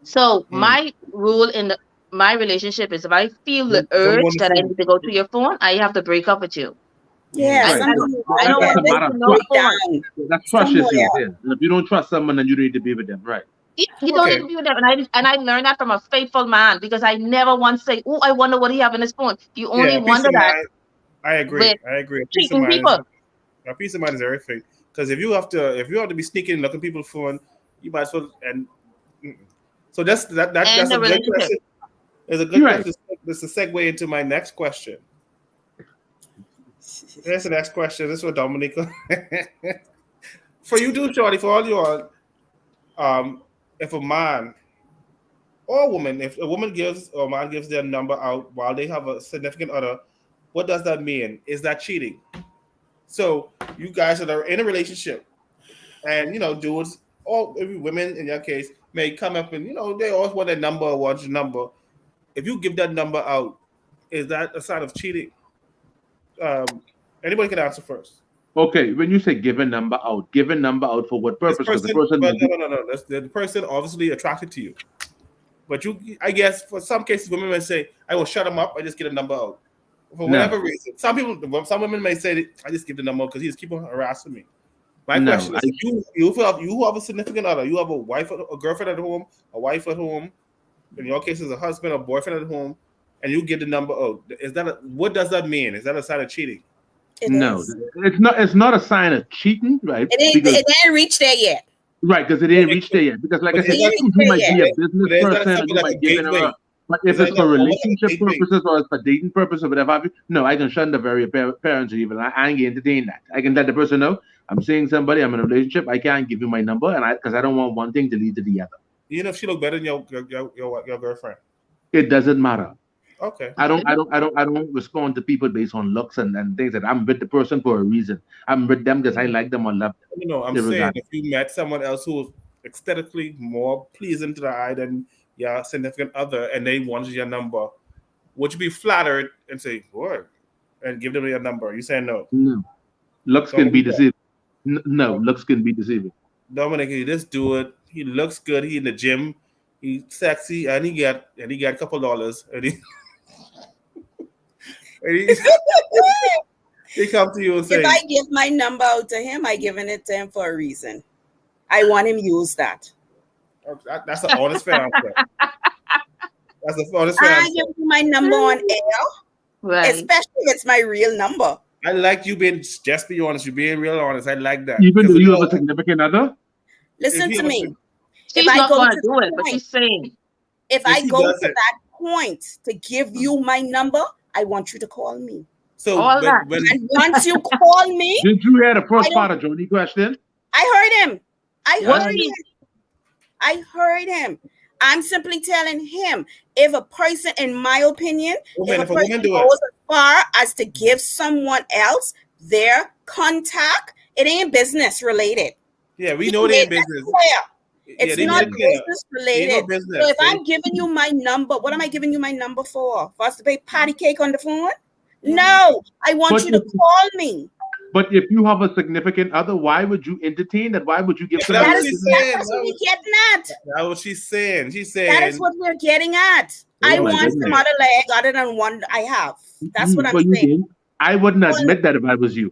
So my rule in my relationship is if I feel the urge that I need to go through your phone, I have to break up with you. Yeah, I don't want to know phone. That's trust issues. If you don't trust someone, then you need to be with them, right? You don't need to be with them, and I learned that from a faithful man because I never once say, "Oh, I wonder what he have in his phone." You only wonder that. I agree. A piece of mind is everything. Because if you have to be sneaking and looking at people's phone, you might as well. And so that's a good question. It's a good question. This is a segue into my next question. Here's the next question. This is for Dominica. For you too, Shorty, for all you all, if a man or woman, if a woman gives or a man gives their number out while they have a significant other, what does that mean? Is that cheating? So you guys that are in a relationship and, dudes or maybe women in your case may come up and, they always want a number or want your number. If you give that number out, is that a sign of cheating? Anybody can answer first. Okay, when you say give a number out for what purpose? The person obviously attracted to you. But I guess for some cases, women may say, I will shut him up, I just get a number out. For whatever reason. Some women may say, I just give the number because he's keeping harassing me. My question is, you have a significant other, you have a wife, a girlfriend at home, a wife at home, in your case, is a husband or boyfriend at home, and you get the number out. What does that mean? Is that a sign of cheating? It's not a sign of cheating, right? It didn't reach there yet. Right, because it didn't reach there yet. Because like I said, you might be a business person, you might give it a. But if it's for relationship purposes or it's for dating purposes or whatever, no, I can shun the very parents even. I ain't entertain that. I can let the person know I'm seeing somebody, I'm in a relationship. I can't give you my number, and because I don't want one thing to lead to the other. Even if she look better than your girlfriend, it doesn't matter. Okay. I don't respond to people based on looks and things that I'm with the person for a reason. I'm with them because I like them or love them. I'm saying if you met someone else who was aesthetically more pleasing to the eye than your significant other and they wanted your number, would you be flattered and say, "Boy," and give them your number? You saying no? No. Looks can be deceiving. No, looks can be deceiving. Dominic, this dude, he looks good. He in the gym. He's sexy, and he got a couple dollars. And he come to you and say, if I give my number out to him, I giving it to him for a reason. I want him to use that. That's an honest fair answer. That's an honest fair answer. I give you my number on air, right? Especially if it's my real number. I like you being just be honest. You're being real honest. I like that. Even though you have a significant other. Listen to me. She's not going to do it, but she's saying. If I go to that point to give you my number, I want you to call me. So and once you call me, did you hear the first part of Joni question? I heard him. I heard him. I'm simply telling him if a person, in my opinion, if a person goes as far as to give someone else their contact, it ain't business related. Yeah, we know it ain't business. It's not business related. So if I'm giving you my number, what am I giving you my number for? For us to pay patty cake on the phone? No, I want you to call me. But if you have a significant other, why would you entertain that? Why would you give That's somebody? what she's saying. That's what we're getting at. That's what she's saying. She's That saying is what we're getting at. Oh I my want goodness. some other leg other than one I have. That's what I'm But you saying. didn't. I wouldn't admit that if I was you.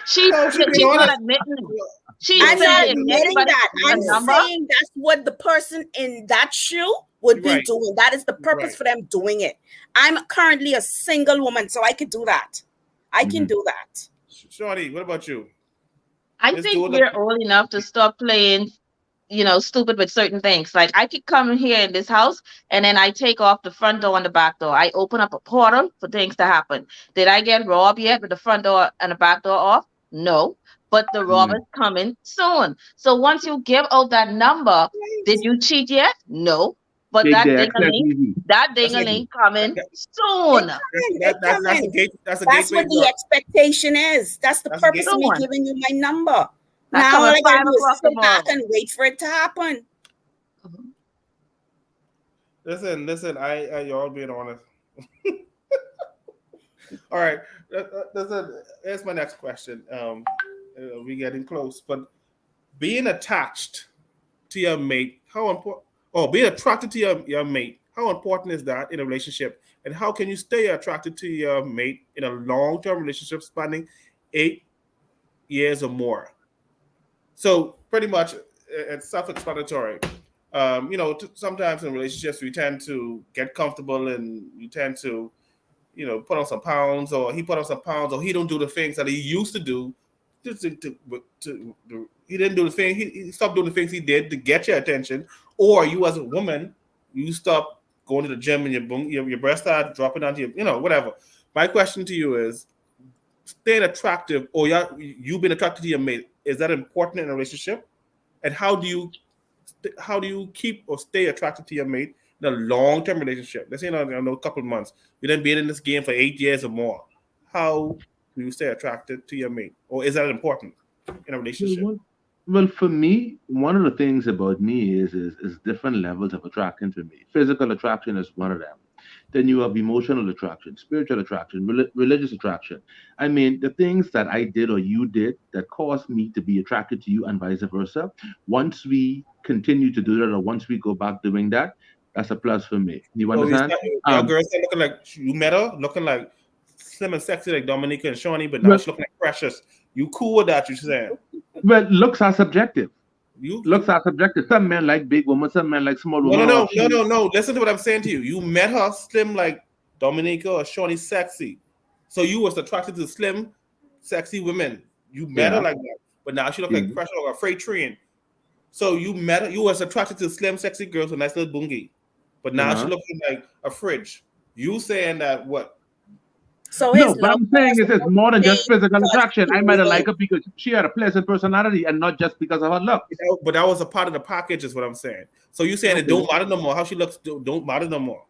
She's No, she's being not honest. admitting it. She's I'm not saying admitting anybody that. with a I'm number. saying that's what the person in that shoe would be Right. doing. That is the purpose Right. for them doing it. I'm currently a single woman, so I could do that. I can do that. Shorty, what about you? I Let's do think it. we're old enough to stop playing, stupid with certain things. Like I could come in here in this house and then I take off the front door and the back door. I open up a portal for things to happen. Did I get robbed yet with the front door and the back door off? No. But the robber's coming soon. So once you give out that number, did you cheat yet? No. But Take that the access ding-a-ling, easy. that ding-a-ling coming soon. That's a gate. That's a That's gateway what the drug. expectation is. That's the That's a purpose of me gateway. giving you my number. I Now come all at I gotta 5 do is o'clock sit back tomorrow. and wait for it to happen. Listen. I y'all being honest. All right. Here's my next question. We're getting close, but being attached to your mate, how important? Oh, being attracted to your mate, how important is that in a relationship? And how can you stay attracted to your mate in a long-term relationship spanning 8 years or more? So pretty much, it's self-explanatory. Sometimes in relationships we tend to get comfortable and we tend to, put on some pounds, or he put on some pounds, or he don't do the things that he used to do. He didn't do the thing. He stopped doing the things he did to get your attention. Or you as a woman, you stop going to the gym and your breasts start dropping down to your, whatever. My question to you is, staying attractive, or you've been attracted to your mate, is that important in a relationship? And how do you keep or stay attracted to your mate in a long-term relationship? Let's say in a couple of months. You done been in this game for 8 years or more. How do you stay attracted to your mate? Or is that important in a relationship? Well, for me, one of the things about me is different levels of attraction to me. Physical attraction is one of them. Then you have emotional attraction, spiritual attraction, religious attraction. I mean, the things that I did or you did that caused me to be attracted to you and vice versa. Once we continue to do that, or once we go back doing that, that's a plus for me. You understand? Your girl said looking like, you met her looking like slim and sexy like Dominica and Shawnee, but now she's looking like Precious. You cool with that, you saying? Well, looks are subjective. Looks are subjective. Some men like big women, some men like small women. No. Listen to what I'm saying to you. You met her slim like Dominica or Shawnee sexy. So you was attracted to slim, sexy women. You met her like that. But now she look like Precious or a freight train. So you met her, you was attracted to slim, sexy girls with nice little bungie. But now she looking like a fridge. You saying that what? So no, but I'm saying it's more than just physical attraction. I might have liked her because she had a pleasant personality and not just because of her look. But that was a part of the package, is what I'm saying. So you saying it don't matter no more? How she looks don't matter no more?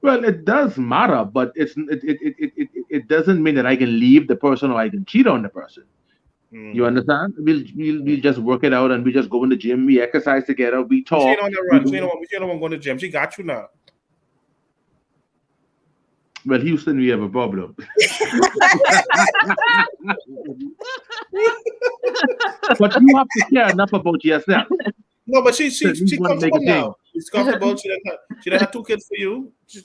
Well, it does matter, but it doesn't mean that I can leave the person or I can cheat on the person. You understand? We'll just work it out and we just go in the gym, we exercise together, we talk. She ain't on that run. She don't want to go to the gym. She got you now. Well, Houston, we have a problem. But you have to care enough about yourself. No, but she comfortable now. She's comfortable. She done had 2 kids for you. You're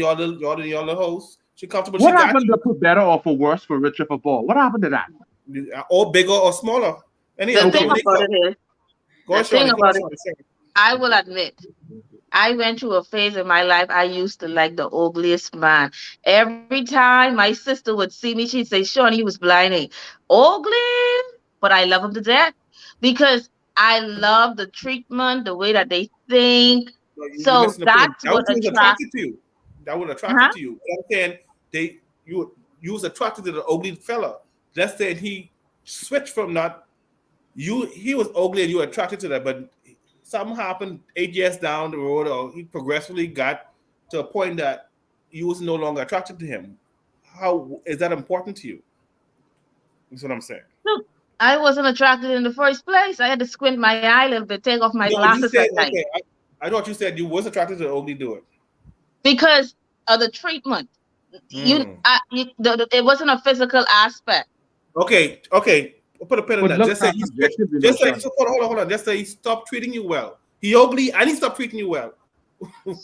the host. She comfortable. What happened to for better or for worse, for richer, for poor? What happened to that? Or bigger or smaller. The thing about it is, I will admit, I went through a phase in my life. I used to like the ugliest man. Every time my sister would see me, she'd say, Shawnee, he was blinding. Ugly, but I love him to death because I love the treatment, the way that they think. So that's what attracted to you. That would attract to you. I'm saying you was attracted to the ugly fella. Let's say he switched from that. He was ugly and you were attracted to that, but something happened 8 years down the road, or he progressively got to a point that you was no longer attracted to him. How is that important to you? That's what I'm saying. Look, I wasn't attracted in the first place. I had to squint my eye a little bit, take off my glasses at night. I thought you said you was attracted to the ugly dude. Because of the treatment. It wasn't a physical aspect. Okay. We'll put a pin in But that. looks Just say are he's subjective, you know, just say Sean. so hold on. Just say he stopped treating you well. He ugly and he stopped treating you well.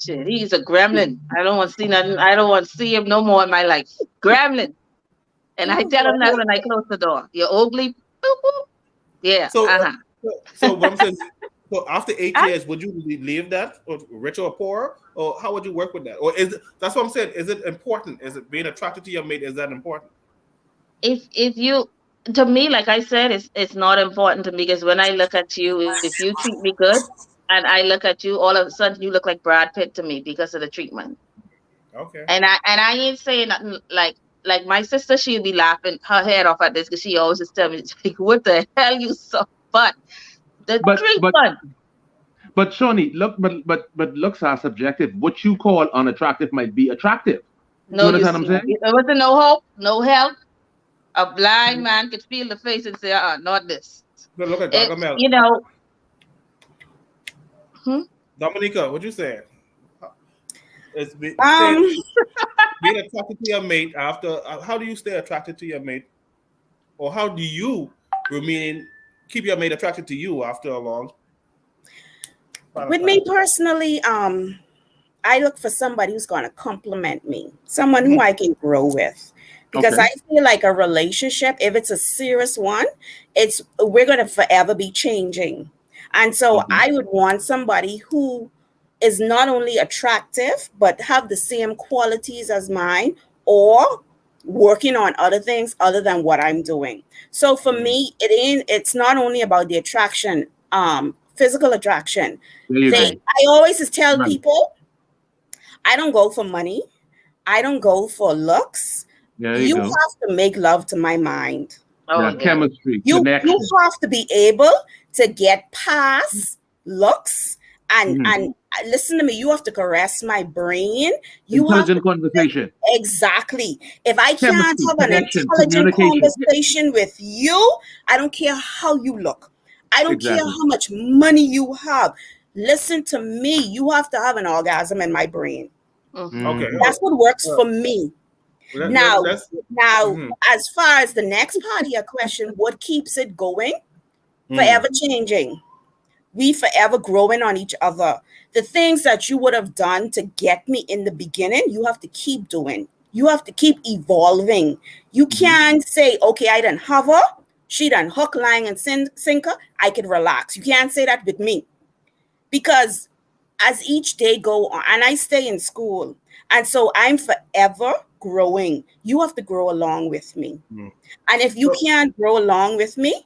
Shit, he's a gremlin. I don't want to see nothing. I don't want to see him no more in my life. Gremlin. And I tell him that when I close the door. You're ugly. Boop, boop. Yeah. So Uh-huh. so what I'm saying, so after 8 years, would you leave that, or rich or poor, or how would you work with that? Or that's what I'm saying? Is it important? Is it being attracted to your mate? Is that important? If you, to me, like I said, it's not important to me, because when I look at you, if you treat me good and I look at you, all of a sudden you look like Brad Pitt to me because of the treatment. Okay. And I ain't saying nothing like my sister, she'll be laughing her head off at this, because she always just tell me, like, what the hell you so, but the treatment. But Shawnee, but looks are subjective. What you call unattractive might be attractive. No, you you understand see, what I'm saying? there wasn't no hope, no help. A blind man could feel the face and say, not this. But look at It, Gargamel. you know. Dominica, what you saying? It's being attracted to your mate after. How do you stay attracted to your mate, or how do you keep your mate attracted to you after a long? With me personally, I look for somebody who's going to compliment me, someone who I can grow with. Because I feel like a relationship, if it's a serious one, we're going to forever be changing. And so I would want somebody who is not only attractive, but have the same qualities as mine, or working on other things other than what I'm doing. So for me, it's not only about the attraction, physical attraction. I always tell people, I don't go for money. I don't go for looks. You have to make love to my mind. Chemistry. You have to be able to get past looks and listen to me. You have to caress my brain. Intelligent conversation. Exactly. If I can't have an intelligent conversation with you, I don't care how you look. I don't care how much money you have. Listen to me. You have to have an orgasm in my brain. Okay. That's what works for me. Now, as far as the next part of your question, what keeps it going? Forever changing. We forever growing on each other. The things that you would have done to get me in the beginning, you have to keep doing. You have to keep evolving. You can't say, okay, I done hover, she done hook, line, and sinker, I can relax. You can't say that with me. Because as each day go on, and I stay in school, and so I'm forever growing. You have to grow along with me. And if you can't grow along with me,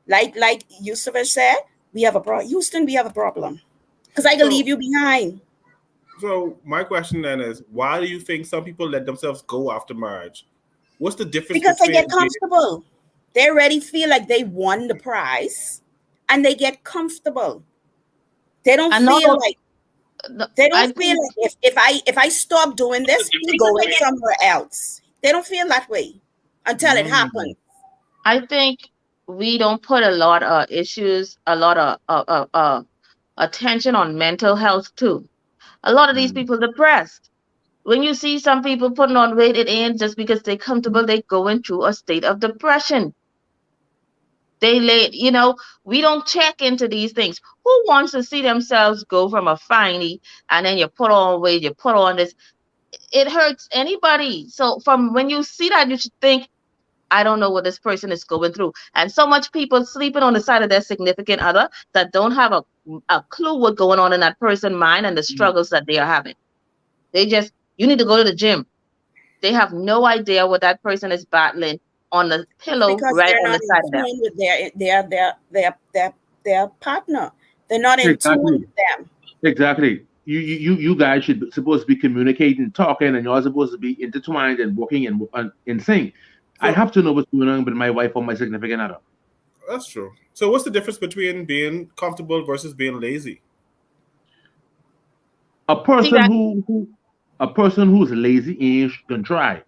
like Yusuf said, we have a problem. Houston, we have a problem. Because I can leave you behind. So my question then is, why do you think some people let themselves go after marriage? What's the difference? Because they get comfortable. They already feel like they won the prize, and they get comfortable. They don't feel like if I stop doing this, we're going somewhere else. They don't feel that way until it happens. I think we don't put a lot of attention on mental health too. A lot of these people depressed. When you see some people putting on weight, it ain't just because they're comfortable. They're going through a state of depression. We don't check into these things. Who wants to see themselves go from a finey and then you put on weight, you put on this? It hurts anybody. So from when you see that, you should think, I don't know what this person is going through. And so much people sleeping on the side of their significant other that don't have a clue what's going on in that person's mind and the struggles that they are having. You need to go to the gym. They have no idea what that person is battling on the pillow right on the side of them. With their partner. They're not in tune with them. Exactly. You guys should supposed to be communicating, talking, and you're supposed to be intertwined and working in sync. I have to know what's going on with my wife or my significant other. That's true. So what's the difference between being comfortable versus being lazy? A person who's lazy ain't gonna try.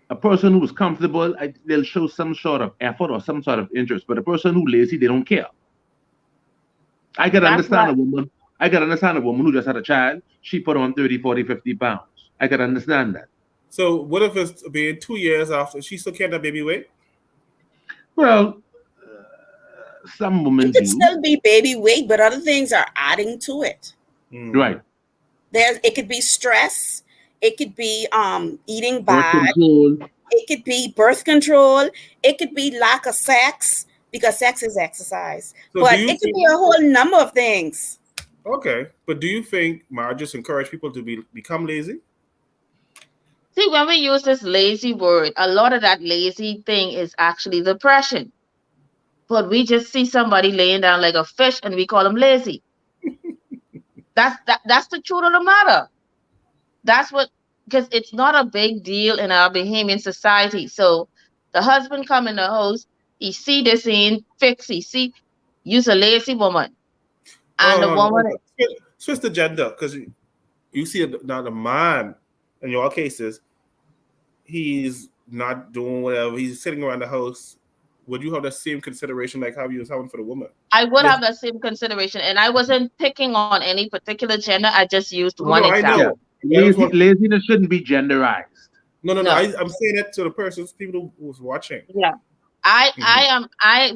A person who's comfortable, they'll show some sort of effort or some sort of interest. But a person who's lazy, they don't care. I can understand a woman who just had a child. She put on 30, 40, 50 pounds. I can understand that. So what if it's been 2 years after she still can't have baby weight? Well, some women It could do. still be baby weight, but other things are adding to it. Right. It could be stress. It could be eating Birth bad. control. It could be birth control. It could be lack of sex because sex is exercise. So but do you it could think- be a whole number of things. Okay, but do you think marriages encourage people to become lazy? See, when we use this lazy word, a lot of that lazy thing is actually depression. But we just see somebody laying down like a fish and we call them lazy. That's the truth of the matter. That's what, because it's not a big deal in our Bahamian society. So the husband come in the house, he see this ain't fix, he see you's a lazy woman. And the woman, Switch the gender, because you see now the man in your cases, he's not doing whatever, he's sitting around the house. Would you have the same consideration like how you was having for the woman? I would Yes. have the same consideration, and I wasn't picking on any particular gender. I just used one No, I example. know. Laziness shouldn't be genderized. No. No. I'm saying that to the people who's watching. Yeah, I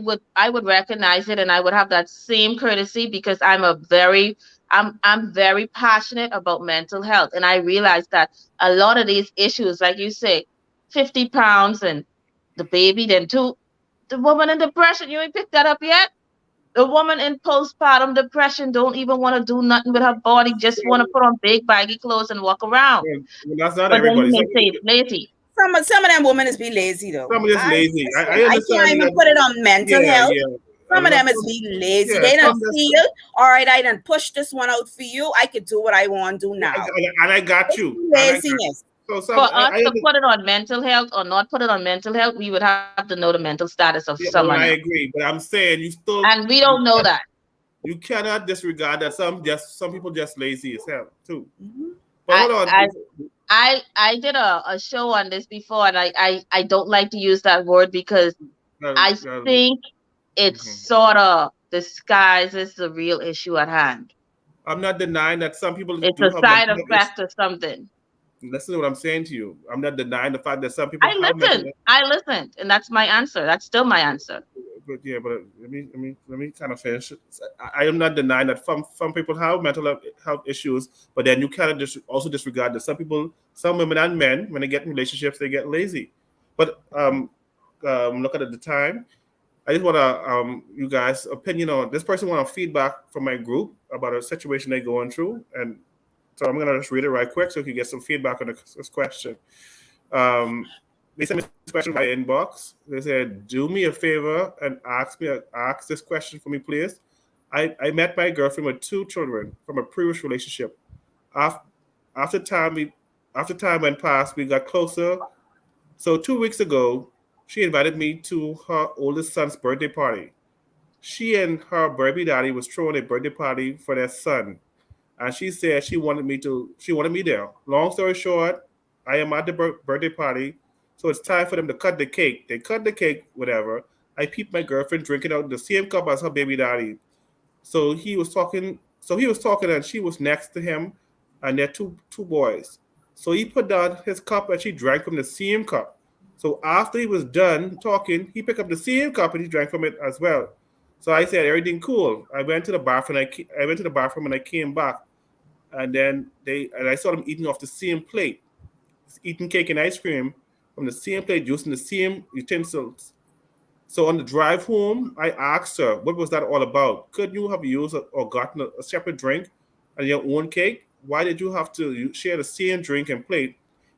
would recognize it, and I would have that same courtesy because I'm very passionate about mental health, and I realize that a lot of these issues, like you say, 50 pounds and the baby, then two, the woman in depression, you ain't picked that up yet. The woman in postpartum depression don't even want to do nothing with her body, just want to put on big baggy clothes and walk around. Well, that's not But then everybody. you may say it's lazy. Some of them women is be lazy though. Some of this lazy. I I understand can't even that- put it on mental health. Some of them is be be lazy. yeah, They don't some that's- feel, all right, I done push this one out for you. I could do what I want to do now. And I got It's you. laziness. So For us to put it on mental health or not put it on mental health, we would have to know the mental status of someone I else. agree, but I'm saying you still, And we don't know that. you cannot disregard that some people just lazy as hell too. Mhm. But hold on. I did a show on this before, and I don't like to use that word because I think it sort of disguises the real issue at hand. I'm not denying that some people It's do a have side mental effect or something. Listen to what I'm saying to you. I'm not denying the fact that some people have I listened, and that's my answer. That's still my answer. But yeah, but let me kind of finish. I am not denying that some people have mental health issues, but then you kind of also disregard that some women and men, when they get in relationships, they get lazy. But looking at the time, I just want to you guys' opinion on this person. Want feedback from my group about a situation they're going through, and so I'm gonna just read it right quick so you can get some feedback on this question. They sent me this question by inbox. They said, "Do me a favor and ask this question for me, please. I met my girlfriend with 2 children from a previous relationship. After time went past, we got closer. So 2 weeks ago, she invited me to her oldest son's birthday party. She and her baby daddy was throwing a birthday party for their son, and she said she wanted me there. Long story short, I am at the birthday party, so it's time for them to cut the cake. They cut the cake, whatever. I peeped my girlfriend drinking out the same cup as her baby daddy. So he was talking, and she was next to him, and they're two boys. So he put down his cup and she drank from the same cup. So after he was done talking, he picked up the same cup and he drank from it as well. So I said, everything cool. I went to the bathroom and I came back, and then I saw them eating off the same plate, eating cake and ice cream from the same plate, using the same utensils. So on the drive home, I asked her, what was that all about? Could you have used or gotten a separate drink and your own cake? Why did you have to share the same drink and plate?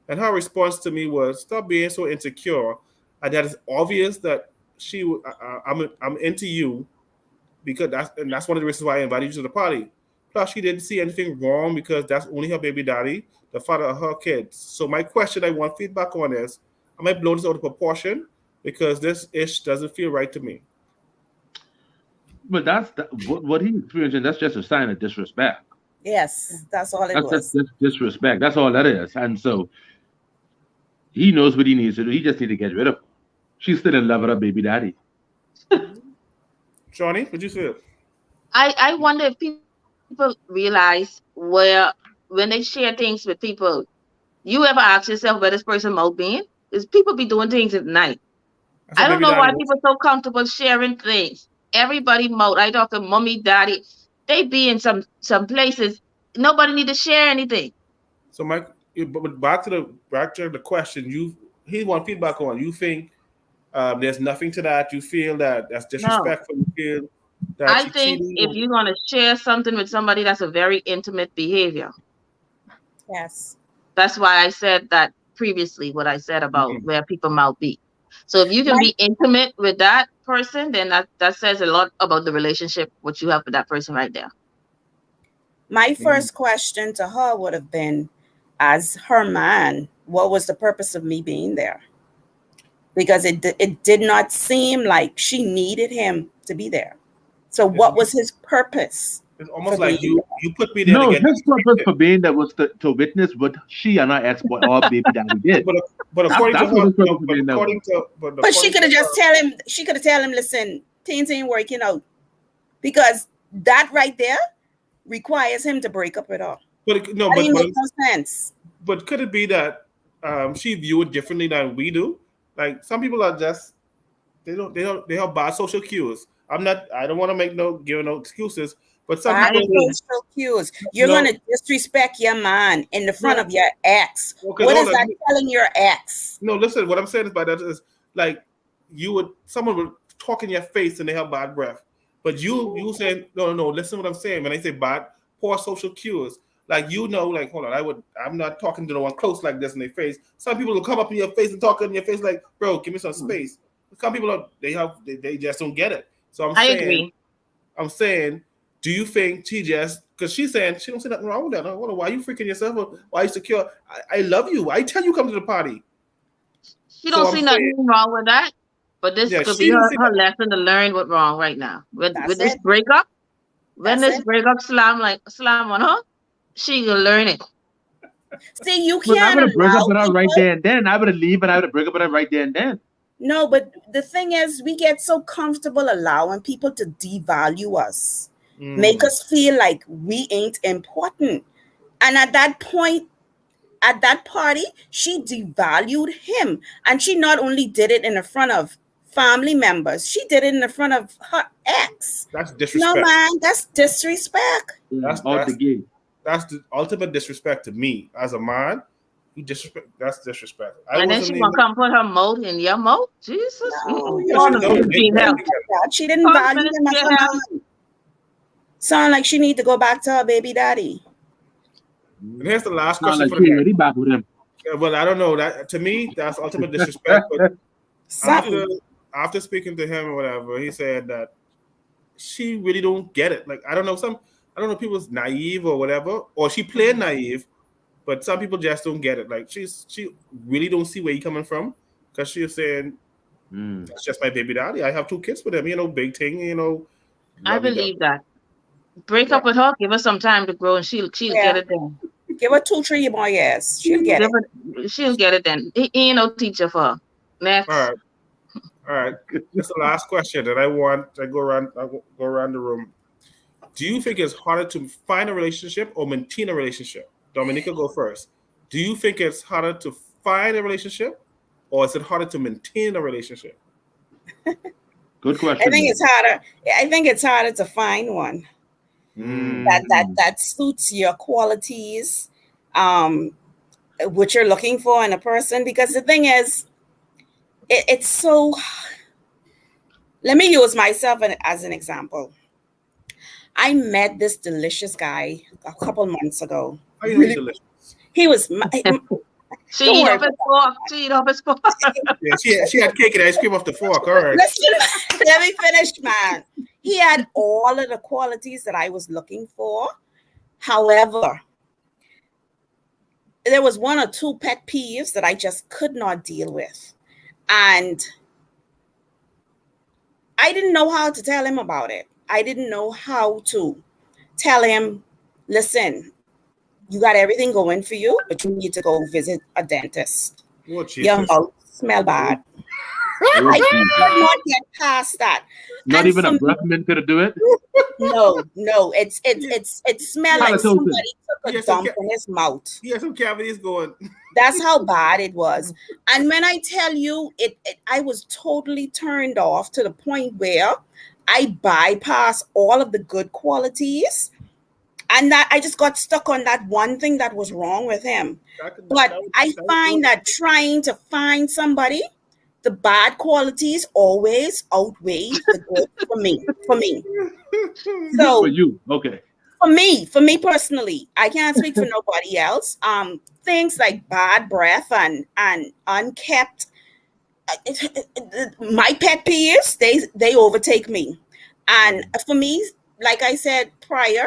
And her response to me was, stop being so insecure. And that is obvious that I'm into you, because that's one of the reasons why I invited you to the party. Plus, she didn't see anything wrong because that's only her baby daddy, the father of her kids. So my question I want feedback on is, am I blowing this out of proportion? Because this ish doesn't feel right to me. But what he's experiencing. That's just a sign of disrespect. Yes, that's all it was. That's disrespect. That's all that is. And so he knows what he needs to do. He just needs to get rid of her. She's still in love with her baby daddy. Shawnee, what you feel? I wonder if people realize when they share things with people, You ever ask yourself where this person mouth being? Is people be doing things at night? That's I what don't baby know why daddy people so comfortable sharing things. Everybody mouth. I talk to mommy, daddy. They be in some places. Nobody need to share anything. So, Mike, but back to the question. He want feedback on. You think there's nothing to that? You feel that that's No. disrespectful? You feel that I she think cheating? if you're gonna share something with somebody, that's a very intimate behavior. Yes. That's why I said that previously, what I said about Mhm. where people mouth be. So if you can My be intimate with that person, then that says a lot about the relationship what you have with that person right there. my first question to her would have been, as her man, what was the purpose of me being there? Because it did not seem like she needed him to be there. So what was his purpose It's for almost being like there? you put me there to No, get. his purpose for being there was to witness what she and her ex-boy or baby daddy did. But according to That's what her, his purpose no, for but being there was. But she according could to have just her, tell him, she could have tell him, listen, things ain't working out. Because that right there requires him to break up with her. no, That didn't make no sense. but could it be that she view it differently than we do? Like some people are just they have bad social cues. I don't want to give no excuses, but some Bad I people agree. social cues. You're no. gonna disrespect your man in the front Yeah. of your ex. Okay, What is hold on. that telling your ex? No, listen. What I'm saying is by that is like someone would talk in your face and they have bad breath, but you saying no. Listen, what I'm saying when I say bad, poor social cues. Like like hold on, I'm not talking to no one close like this in their face. Some people will come up in your face and talk in your face like, bro, give me some space. Some people they just don't get it. So I agree. I'm saying, do you think she just because she's saying she don't see nothing wrong with that? I wonder why you freaking yourself up? Why you secure? I love you. I tell you come to the party. She don't see nothing wrong with that. But this Yeah, could she be don't her see that. lesson to learn what's wrong right now. With That's this it. breakup, when That's this it. breakup slam on her, she will learn it. See, you But I can't would have broke up allow with her right people. there and then. I would have leave and I would have broke up with her right there and then. No, but the thing is, we get so comfortable allowing people to devalue us, make us feel like we ain't important. And at that point, at that party, she devalued him. And she not only did it in the front of family members, she did it in the front of her ex. That's No, disrespect. man, that's disrespect. That's the ultimate disrespect to me as a man. You disrespect. That's disrespect. And then she gonna come put her mouth in your mouth. Jesus, No, she didn't value him as a man. Sound like she need to go back to her baby daddy. And here's the last question like for the really back with him. Well, I don't know. That to me, that's ultimate disrespect. But after speaking to him or whatever, he said that she really don't get it. Like I don't know, people's naive or whatever, or she played naive, but some people just don't get it. Like she really don't see where you coming from because she's saying it's just my baby daddy. I have 2 kids with him. Big thing. I believe that. Break up with her, give her some time to grow, and she'll get it done. Give her 2-3 more years. She'll get it. She'll get it then. He ain't no teacher for her. Next. All right. That's the last question that I go around the room. Do you think it's harder to find a relationship or maintain a relationship? Dominica, go first. Do you think it's harder to find a relationship or is it harder to maintain a relationship? Good question. I think it's harder to find one. That suits your qualities, what you're looking for in a person. Because the thing is, it's so. Let me use myself as an example. I met this delicious guy a couple months ago. Really delicious. He was. She eat off his fork. Yeah, she had cake and ice cream off the fork. All right. Listen, let me finish, man. He had all of the qualities that I was looking for. However, there was 1 or 2 pet peeves that I just could not deal with. And I didn't know how to tell him about it. I didn't know how to tell him, listen, you got everything going for you, but you need to go visit a dentist. Oh, your mouth smell bad. I could not get past that. Not And even for a me- breath mint could do it. No, it smelled like Halitosis. somebody took a Yes, dump okay. in his mouth. He has some cavities going. That's how bad it was. And when I tell you I was totally turned off to the point where I bypassed all of the good qualities. And that I just got stuck on that one thing that was wrong with him. But I find that trying to find somebody, the bad qualities always outweigh the good for me. So For you, okay. for me personally, I can't speak for nobody else. Things like bad breath and unkept, my pet peeves, they overtake me. And for me, like I said prior,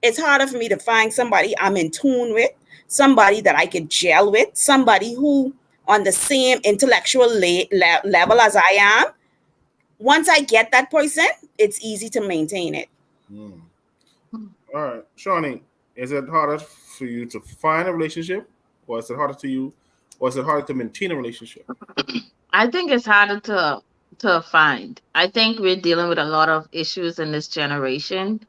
it's harder for me to find somebody I'm in tune with, somebody that I can gel with, somebody who on the same intellectual level as I am. Once I get that person, it's easy to maintain it. All right, Shawnee, is it harder for you to find a relationship, or is it harder to you, or is it harder to maintain a relationship? I think it's harder to find. I think we're dealing with a lot of issues in this generation.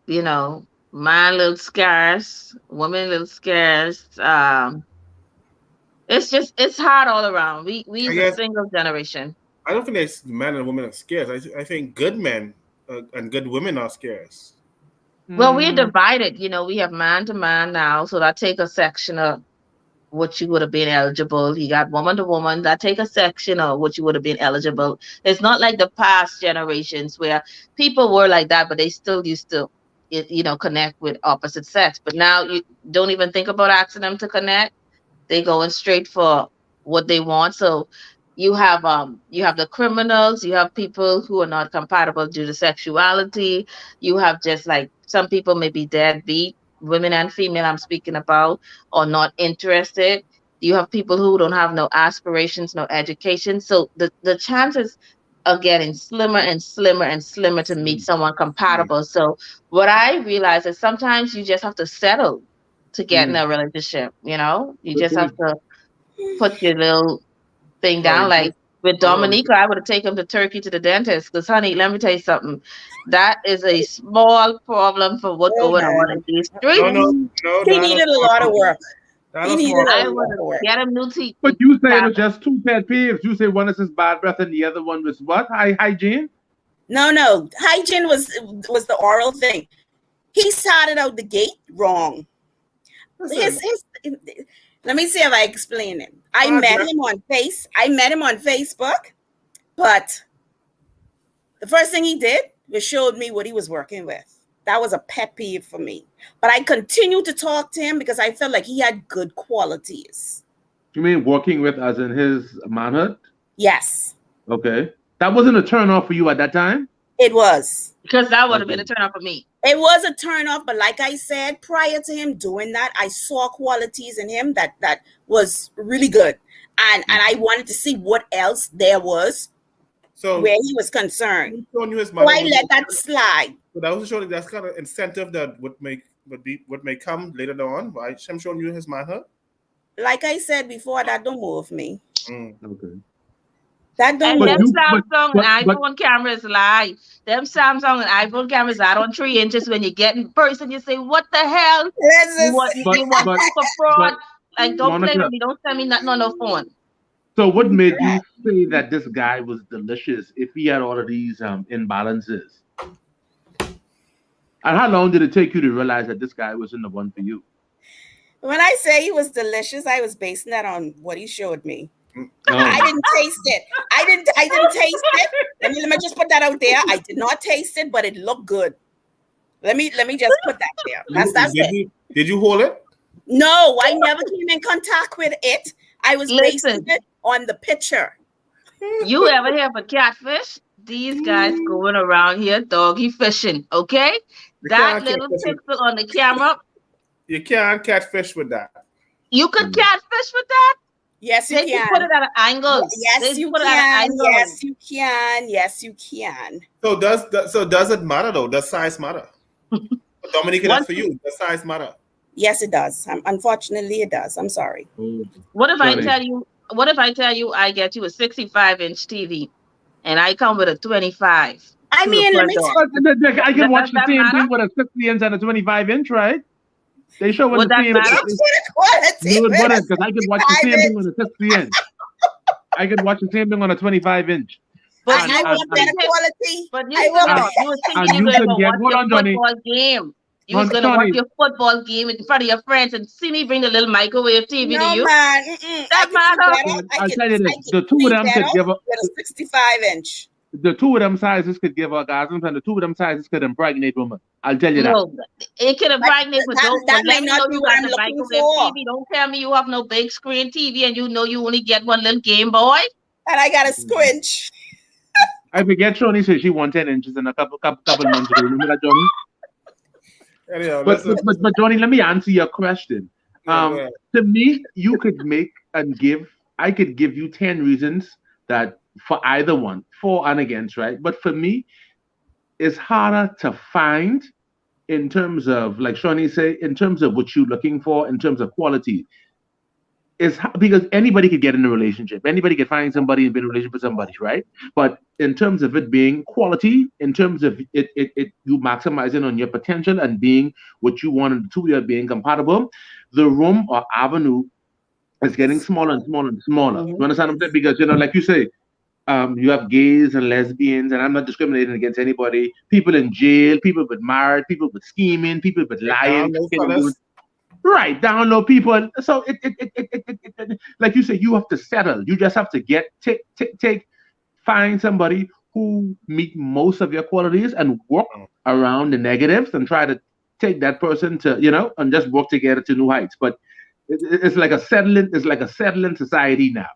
You know, man little scarce, women little scarce. It's hard all around. We I as a guess- single generation. I don't think that men and women are scarce. I think good men and good women are scarce. Well, we're divided. You know, we have man to man now, so that take a section of what you would have been eligible. You got woman to woman, that take a section of what you would have been eligible. It's not like the past generations where people were like that, but they still used to, connect with opposite sex. But now you don't even think about asking them to connect. They going straight for what they want. So you have the criminals, you have people who are not compatible due to sexuality. You have just like some people may be deadbeat, women and female I'm speaking about, or not interested. You have people who don't have no aspirations, no education. So the chances are getting slimmer and slimmer and slimmer to meet someone compatible. So what I realize is sometimes you just have to settle to get in a relationship. You just have to put your little thing down. Like with Dominica, I would have taken him to Turkey to the dentist because, honey, let me tell you something. That is a small problem for what's going on in these streets. No, He needed a lot of work. He needed I a would lot of work. get him new teeth. But you say it was just two pet peeves. You say one is his bad breath and the other one was what? Hygiene? No. Hygiene was the oral thing. He started out the gate wrong. Let me see if I explain it. I met him on Facebook, but the first thing he did was showed me what he was working with. That was a pet peeve for me. But I continued to talk to him because I felt like he had good qualities. You mean working with as in his manhood? Yes, Okay. That wasn't a turn off for you at that time? it was. Because that would have been a turn off for me. It was a turn off, but like I said, prior to him doing that, I saw qualities in him that was really good. And I wanted to see what else there was where he was concerned. So I let that slide. But I was showing that's kind of incentive that would may come later on, right? I'm showing you his manhood. Like I said before, that don't move me. Okay. That don't And move them me. Samsung and iPhone cameras lie. Them Samsung and iPhone cameras are on 3 inches. When you get in person, you say, "What the hell? You want proof of fraud?" Like, don't play with me. Don't send me nothing on no phone. So what made you say that this guy was delicious if he had all of these imbalances? And how long did it take you to realize that this guy wasn't the one for you? When I say he was delicious, I was basing that on what he showed me. Oh. I didn't taste it. I didn't taste it. Let me just put that out there. I did not taste it, but it looked good. Let me just put that there. That's it. Did you hold it? No, I never came in contact with it. I was basing it on the picture. You ever hear of a catfish? These guys going around here doggy fishing, okay? That little pixel on the camera. You can't catfish with that. You could catfish with that? Yes, you can. They put it at an angle. Yes, you can. Yes, you can. Yes, you can. So does it matter though? Does size matter? Dominica, that's for you. Does size matter? Yes, it does. Unfortunately, it does. I'm sorry. What if I tell you what if I tell you I get you a 65-inch TV and I come with a 25? I mean, let me I can watch the that same matter? thing with a 60-inch and a 25-inch, right? They show Would the that same. matter? No, it wouldn't, because I can watch the same thing on a 60-inch. I can watch the same thing on a 25-inch. But I you want was better thinking, quality. but I you want was and thinking you you were can gonna get- watch hold your on, Johnny. football game. You was gonna Johnny. watch your football game in front of your friends and see me bring the little microwave TV to No, you. man. That matter? I'll tell you this: the two of them could give a with a 65-inch. the two of them sizes could give orgasms, and the two of them sizes could impregnate women. I'll tell you that. No, it could impregnate, but don't that let may me not know be you what got I'm the looking microwave for. TV. Don't tell me you have no big screen TV and you know you only get one little Game Boy. And I got a squinch. I forget Shoni said she won 10 inches in a couple months ago. Remember that, Johnny? Anyhow, But Johnny, let me answer your question. go ahead. To me, you could make and give. I could give you 10 reasons that for either one, for and against, right? But for me, it's harder to find in terms of, like Shawnee say, in terms of what you're looking for, in terms of quality. It's because anybody could get in a relationship. Anybody could find somebody and be in a relationship with somebody, right? But in terms of it being quality, in terms of it you maximizing on your potential and being what you want, and the two of you being compatible, the room or avenue is getting smaller and smaller and smaller. You understand what I'm saying? Because, like you say, you have gays and lesbians, and I'm not discriminating against anybody. People in jail, people with married, people with scheming, people with lying. Right, down low people. So it like you say, you have to settle. You just have to find somebody who meet most of your qualities and work around the negatives and try to take that person to, and just work together to new heights. But it's like a settling society now.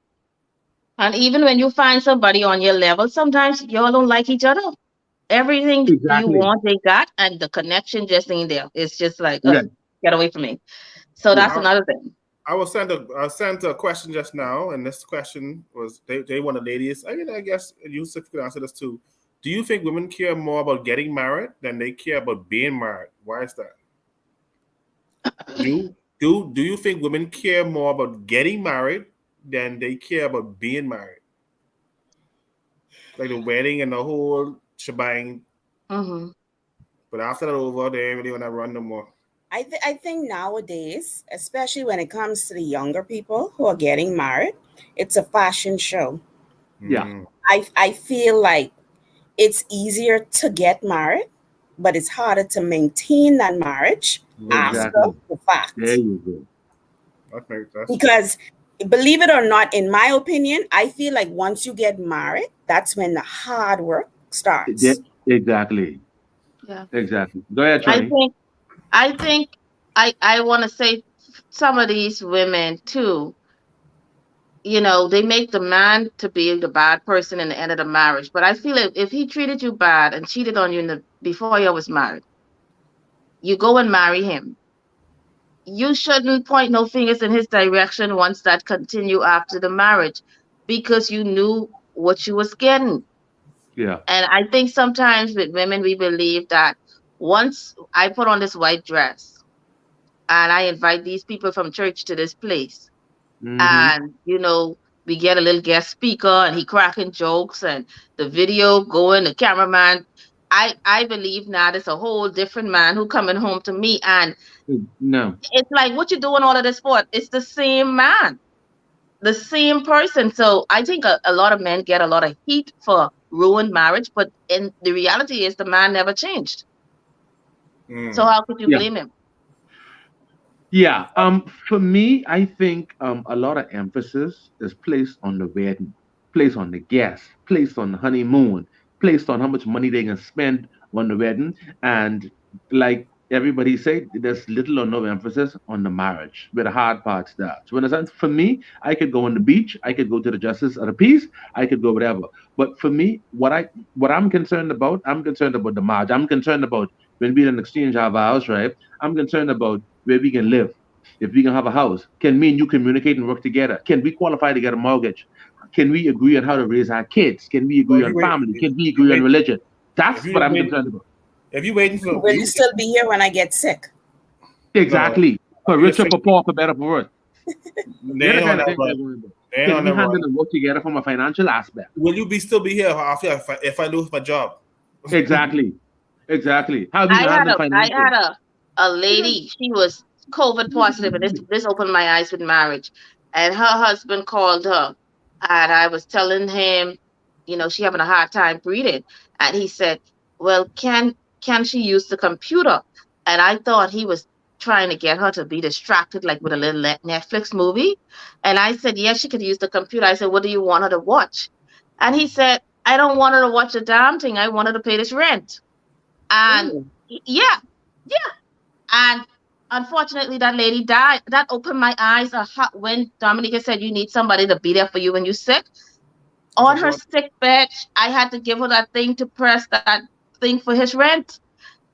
And even when you find somebody on your level, sometimes y'all don't like each other. Everything you want, they got, and the connection just ain't there. It's just like, get away from me. So that's another thing. I was sent a question just now, and this question was they want the ladies. I guess Yusuf could answer this too. Do you think women care more about getting married than they care about being married? Why is that? Do you think women care more about getting married than they care about being married? Like the wedding and the whole shebang. Mm-hmm. But after that over, they ain't really want to run no more. I think nowadays, especially when it comes to the younger people who are getting married, it's a fashion show. Yeah. I feel like it's easier to get married, but it's harder to maintain that marriage after the fact. There you go. Because believe it or not, in my opinion, I feel like once you get married, that's when the hard work starts. Exactly. Yeah. Exactly. Go ahead, Shani. I think I want to say some of these women too, they make the man to be the bad person in the end of the marriage. But I feel if he treated you bad and cheated on you before you was married, you go and marry him. You shouldn't point no fingers in his direction once that continue after the marriage, because you knew what you was getting. Yeah. And I think sometimes with women, we believe that once I put on this white dress and I invite these people from church to this place, and, we get a little guest speaker and he cracking jokes and the video going, the cameraman, I believe now there's a whole different man who coming home to me. And no, it's like, what you doing all of this for? It's the same man, the same person. So I think a lot of men get a lot of heat for ruined marriage, but in the reality is the man never changed. So how could you blame him? Yeah. For me, I think a lot of emphasis is placed on the wedding, placed on the guests, placed on the honeymoon, placed on how much money they can spend on the wedding, and like everybody say, there's little or no emphasis on the marriage, where the hard part starts. You understand? For me, I could go on the beach, I could go to the justice of the peace, I could go whatever. But for me, what I'm concerned about the marriage. I'm concerned about when we don't exchange our vows, right? I'm concerned about where we can live. If we can have a house, can me and you communicate and work together? Can we qualify to get a mortgage? Can we agree on how to raise our kids? Can we agree on family? Can we agree on religion? That's what I'm concerned about. If you waiting for, will you still be here when I get sick? Exactly. For richer, for poor, for better, for worse. They Ain't Can on we the handle run. and work together from a financial aspect? Will you still be here after if I lose my job? Exactly. Exactly. How we I can had handle a financial? a lady, she was COVID positive, and this opened my eyes with marriage. And her husband called her, and I was telling him, you know, she having a hard time breathing. And he said, well, can she use the computer? And I thought he was trying to get her to be distracted, like with a little Netflix movie. And I said, yes, she could use the computer. I said, what do you want her to watch? And he said, I don't want her to watch a damn thing. I want her to pay this rent. And Ooh. yeah, yeah. And unfortunately, that lady died. That opened my eyes. When Dominica said you need somebody to be there for you when you're sick, on her sick bed, I had to give her that thing to press that thing for his rent.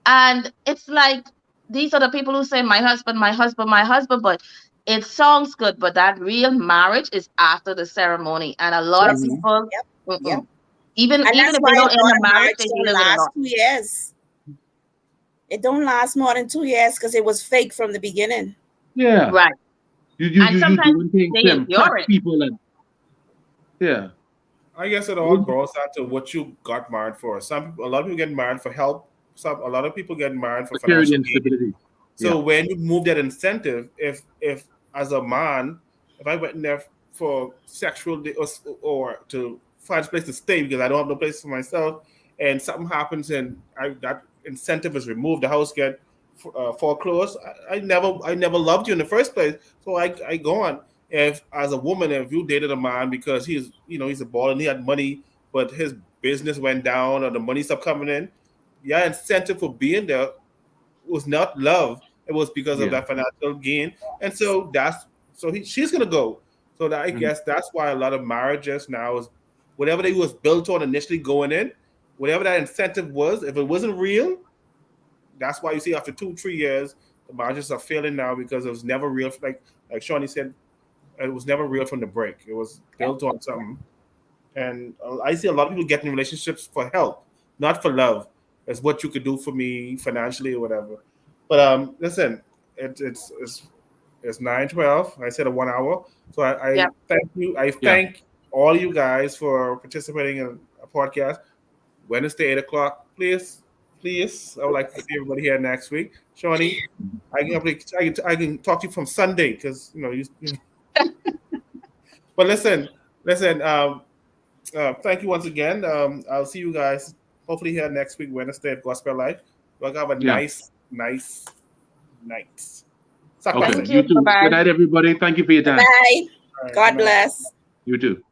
And it's like these are the people who say, my husband, my husband, my husband. But it sounds good, but that real marriage is after the ceremony. And a lot of Yes. people, Yep. mm-mm. Yep. even And that's if why they a don't end lot the of marriage, marriage they be don't living it last up. 2 years. It don't last more than 2 years because it was fake from the beginning. Yeah. Right. You And sometimes doing things they to impress endure it. people and yeah. I guess it all boils down to what you got married for. A lot of people get married for help. A lot of people get married for Security financial and gain. stability. So Yeah. when you move that incentive, if as a man, if I went in there for sexual or to find a place to stay because I don't have no place for myself, and something happens and that incentive is removed, the house get foreclosed. I never loved you in the first place, so I go on. If as a woman, if you dated a man because he's a baller and he had money, but his business went down or the money stopped coming in, your incentive for being there was not love. It was because of Yeah. that financial gain, and so she's gonna go. So that, I guess that's why a lot of marriages now is whatever they was built on initially going in, whatever that incentive was. If it wasn't real, that's why you see after 2-3 years the marriages are failing now because it was never real. Like Shawnee said, it was never real from the break. It was built on something, and I see a lot of people getting in relationships for help, not for love. It's what you could do for me financially or whatever. But listen, it's 9:12. I said a 1 hour, so I Yep. thank you. I Yeah. thank all you guys for participating in a podcast. Wednesday 8 o'clock, please. I would like to see everybody here next week. Shawnee, I can talk to you from Sunday because you. But listen. Thank you once again. I'll see you guys hopefully here next week, Wednesday at Gospel Life. We'll have a Yeah. nice night. Okay. Thank You you. too. Bye-bye. Good night, everybody. Thank you for your time. Bye. All right, God good night. bless. You too.